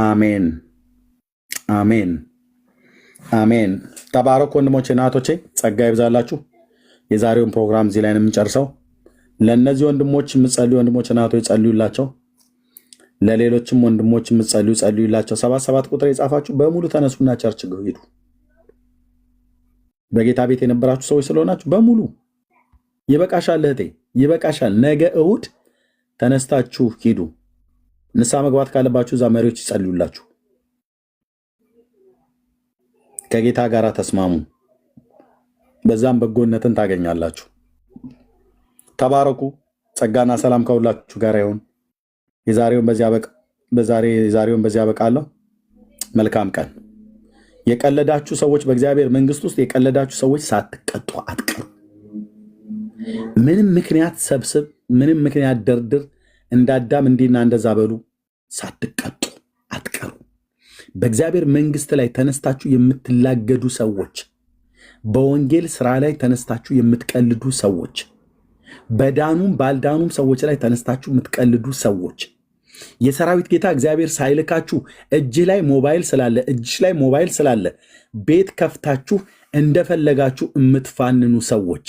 አሜን፣ አሜን፣ አሜን። ተባረኩ ወንድሞቼ እናቶቼ፣ ጸጋ ይብዛላችሁ። የዛሬውን ፕሮግራም እዚህ ላይ ነው የምንጨርሰው። ለእነዚህ ወንድሞች የምትጸልዩ ወንድሞች እናቶች ጸልዩላቸው። ለሌሎችም ወንድሞች የምትጸልዩ ጸልዩላቸው። 77 ቁጥር የጻፋችሁ በሙሉ ተነሱና ቸርች ሂዱ። በጌታ ቤት የነበራችሁ ሰዎች ስለሆናችሁ በሙሉ ይበቃሻል፣ እህቴ ይበቃሻል። ነገ እሁድ ተነስታችሁ ሂዱ። ንስሐ መግባት ካለባችሁ እዛ መሪዎች ይጸልዩላችሁ። ከጌታ ጋር ተስማሙ። በዛም በጎነትን ታገኛላችሁ። ተባረኩ። ጸጋና ሰላም ከሁላችሁ ጋር ይሁን። የዛሬውን በዚያ አበቃለሁ። መልካም ቀን። የቀለዳችሁ ሰዎች በእግዚአብሔር መንግስት ውስጥ የቀለዳችሁ ሰዎች ሳትቀጡ አትቀሩ። ምንም ምክንያት ሰብስብ፣ ምንም ምክንያት ደርድር፣ እንዳዳም እንዲና እንደዛ በሉ፣ ሳትቀጡ አትቀሩ። በእግዚአብሔር መንግስት ላይ ተነስታችሁ የምትላገዱ ሰዎች፣ በወንጌል ስራ ላይ ተነስታችሁ የምትቀልዱ ሰዎች፣ በዳኑም ባልዳኑም ሰዎች ላይ ተነስታችሁ የምትቀልዱ ሰዎች፣ የሰራዊት ጌታ እግዚአብሔር ሳይልካችሁ እጅሽ ላይ ሞባይል ስላለ ቤት ከፍታችሁ እንደፈለጋችሁ የምትፋንኑ ሰዎች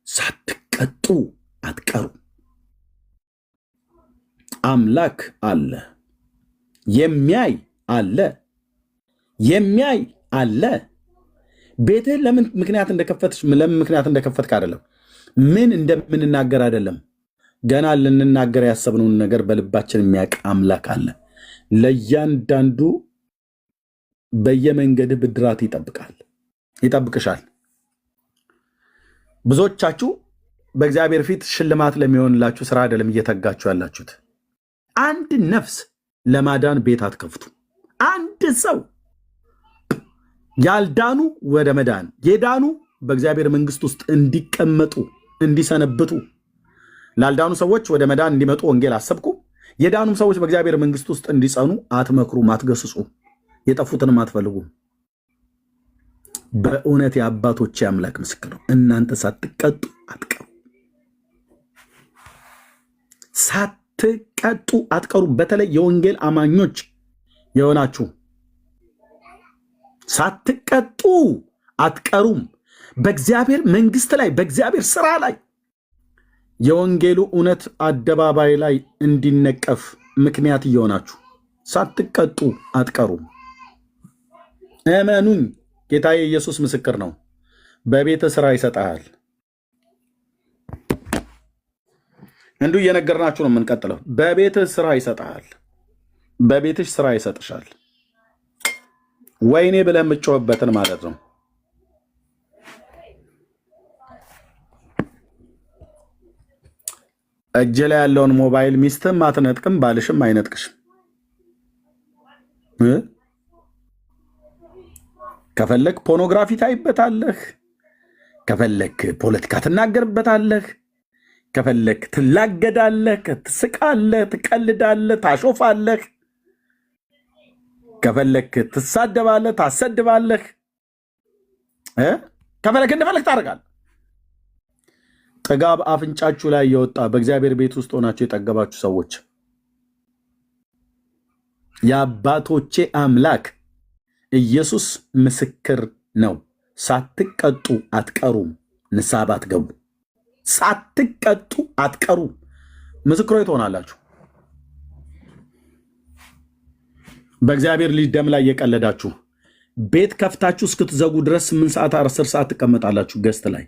ሳትቀጡ አትቀሩ። አምላክ አለ፣ የሚያይ አለ። ቤትህን ለምን ምክንያት እንደከፈትክ አይደለም፣ ምን እንደምንናገር አይደለም። ገና ልንናገር ያሰብነውን ነገር በልባችን የሚያውቅ አምላክ አለ። ለእያንዳንዱ በየመንገድህ ብድራት ይጠብቅሻል። ብዙዎቻችሁ በእግዚአብሔር ፊት ሽልማት ለሚሆንላችሁ ስራ አይደለም እየተጋችሁ ያላችሁት። አንድ ነፍስ ለማዳን ቤት አትከፍቱ። አንድ ሰው ያልዳኑ ወደ መዳን የዳኑ በእግዚአብሔር መንግስት ውስጥ እንዲቀመጡ እንዲሰነብቱ፣ ላልዳኑ ሰዎች ወደ መዳን እንዲመጡ ወንጌል አሰብኩ። የዳኑም ሰዎች በእግዚአብሔር መንግስት ውስጥ እንዲጸኑ አትመክሩም፣ አትገስጹ፣ የጠፉትንም አትፈልጉም። በእውነት የአባቶቼ አምላክ ምስክር ነው። እናንተ ሳትቀጡ አትቀሩ፣ ሳትቀጡ አትቀሩ። በተለይ የወንጌል አማኞች የሆናችሁ ሳትቀጡ አትቀሩም። በእግዚአብሔር መንግስት ላይ በእግዚአብሔር ስራ ላይ የወንጌሉ እውነት አደባባይ ላይ እንዲነቀፍ ምክንያት እየሆናችሁ ሳትቀጡ አትቀሩም። እመኑኝ፣ ጌታዬ ኢየሱስ ምስክር ነው። በቤተ ስራ ይሰጣል። እንዲሁ እየነገርናችሁ ነው የምንቀጥለው። በቤተ ስራ ይሰጣል፣ በቤትሽ ስራ ይሰጥሻል። ወይኔ ብለህ የምትጮህበትን ማለት ነው። እጅ ላይ ያለውን ሞባይል ሚስትም አትነጥቅም፣ ባልሽም አይነጥቅሽም። ከፈለክ ፖርኖግራፊ ታይበታለህ፣ ከፈለክ ፖለቲካ ትናገርበታለህ፣ ከፈለክ ትላገዳለህ፣ ትስቃለህ፣ ትቀልዳለህ፣ ታሾፋለህ፣ ከፈለክ ትሳደባለህ፣ ታሰድባለህ፣ ከፈለክ እንደፈለክ ታደርጋለህ። ጥጋብ አፍንጫችሁ ላይ የወጣ በእግዚአብሔር ቤት ውስጥ ሆናችሁ የጠገባችሁ ሰዎች የአባቶቼ አምላክ ኢየሱስ ምስክር ነው። ሳትቀጡ አትቀሩም። ንስሐ ባትገቡ ሳትቀጡ አትቀሩም። ምስክሮች ትሆናላችሁ። በእግዚአብሔር ልጅ ደም ላይ የቀለዳችሁ ቤት ከፍታችሁ እስክትዘጉ ድረስ 8 ሰዓት 10 ሰዓት ትቀመጣላችሁ ገስት ላይ።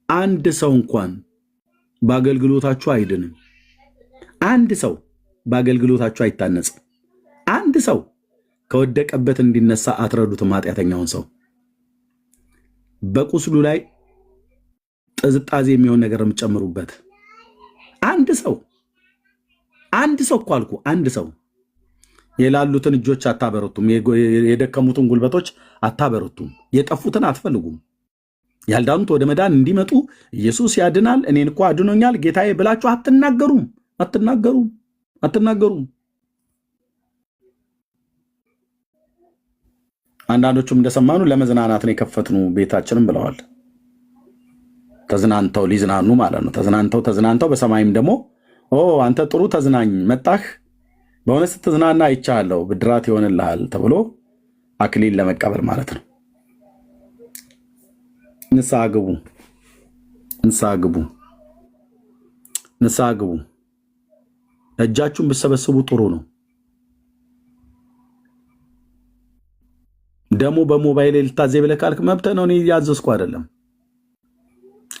አንድ ሰው እንኳን በአገልግሎታችሁ አይድንም። አንድ ሰው በአገልግሎታችሁ አይታነጽም። አንድ ሰው ከወደቀበት እንዲነሳ አትረዱትም። ኃጢአተኛውን ሰው በቁስሉ ላይ ጥዝጣዜ የሚሆን ነገር የምትጨምሩበት አንድ ሰው እኮ አልኩ። አንድ ሰው የላሉትን እጆች አታበረቱም። የደከሙትን ጉልበቶች አታበረቱም። የጠፉትን አትፈልጉም። ያልዳኑት ወደ መዳን እንዲመጡ ኢየሱስ ያድናል፣ እኔን እኮ አድኖኛል ጌታዬ ብላችሁ አትናገሩም። አንዳንዶቹም እንደሰማኑ ለመዝናናት ነው የከፈትኑ ቤታችንም ብለዋል። ተዝናንተው ሊዝናኑ ማለት ነው። ተዝናንተው በሰማይም ደግሞ አንተ ጥሩ ተዝናኝ መጣህ፣ በእውነት ስትዝናና አይቻለሁ፣ ብድራት ይሆንልሃል ተብሎ አክሊል ለመቀበል ማለት ነው። ንስሐ ግቡ። እጃችሁን ብሰበስቡ ጥሩ ነው። ደግሞ በሞባይል ልታዘይ ብለህ ካልክ መብትህ ነው። እኔ ያዘዝኩ አይደለም።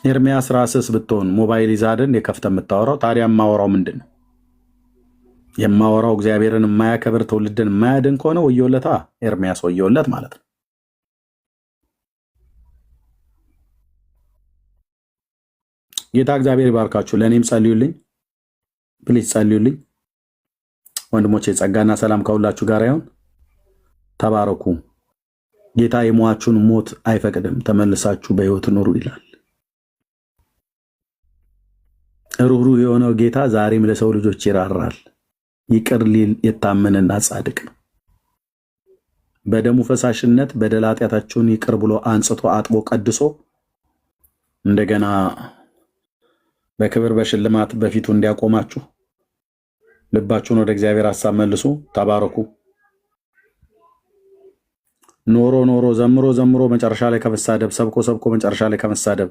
ኤርሚያስ ራስስ ብትሆን ሞባይል ይዘህ አይደል የከፍተህ የምታወራው? ታዲያ የማወራው ምንድን ነው? የማወራው እግዚአብሔርን የማያከብር ትውልድን የማያድን ከሆነ ወዮለታ፣ ኤርሚያስ ወዮለት ማለት ነው። ጌታ እግዚአብሔር ይባርካችሁ። ለእኔም ጸልዩልኝ፣ ፕሊዝ ጸልዩልኝ ወንድሞቼ። ጸጋና ሰላም ከሁላችሁ ጋር ይሁን። ተባረኩ። ጌታ የሟቹን ሞት አይፈቅድም፣ ተመልሳችሁ በሕይወት ኑሩ ይላል። ሩህሩህ የሆነው ጌታ ዛሬም ለሰው ልጆች ይራራል። ይቅር ሊል የታመነና ጻድቅ ነው። በደሙ ፈሳሽነት በደል ኃጢአታችሁን ይቅር ብሎ አንጽቶ አጥቦ ቀድሶ እንደገና በክብር በሽልማት በፊቱ እንዲያቆማችሁ ልባችሁን ወደ እግዚአብሔር ሐሳብ መልሱ። ተባረኩ። ኖሮ ዘምሮ መጨረሻ ላይ ከመሳደብ፣ ሰብኮ መጨረሻ ላይ ከመሳደብ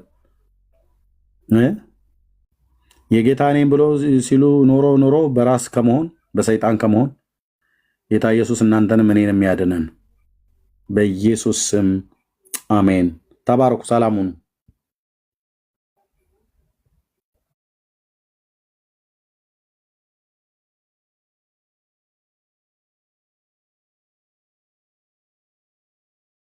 የጌታ ነኝ ብሎ ሲሉ ኖሮ በራስ ከመሆን በሰይጣን ከመሆን ጌታ ኢየሱስ እናንተንም እኔንም ያድነን። በኢየሱስ ስም አሜን። ተባረኩ። ሰላም ሁኑ።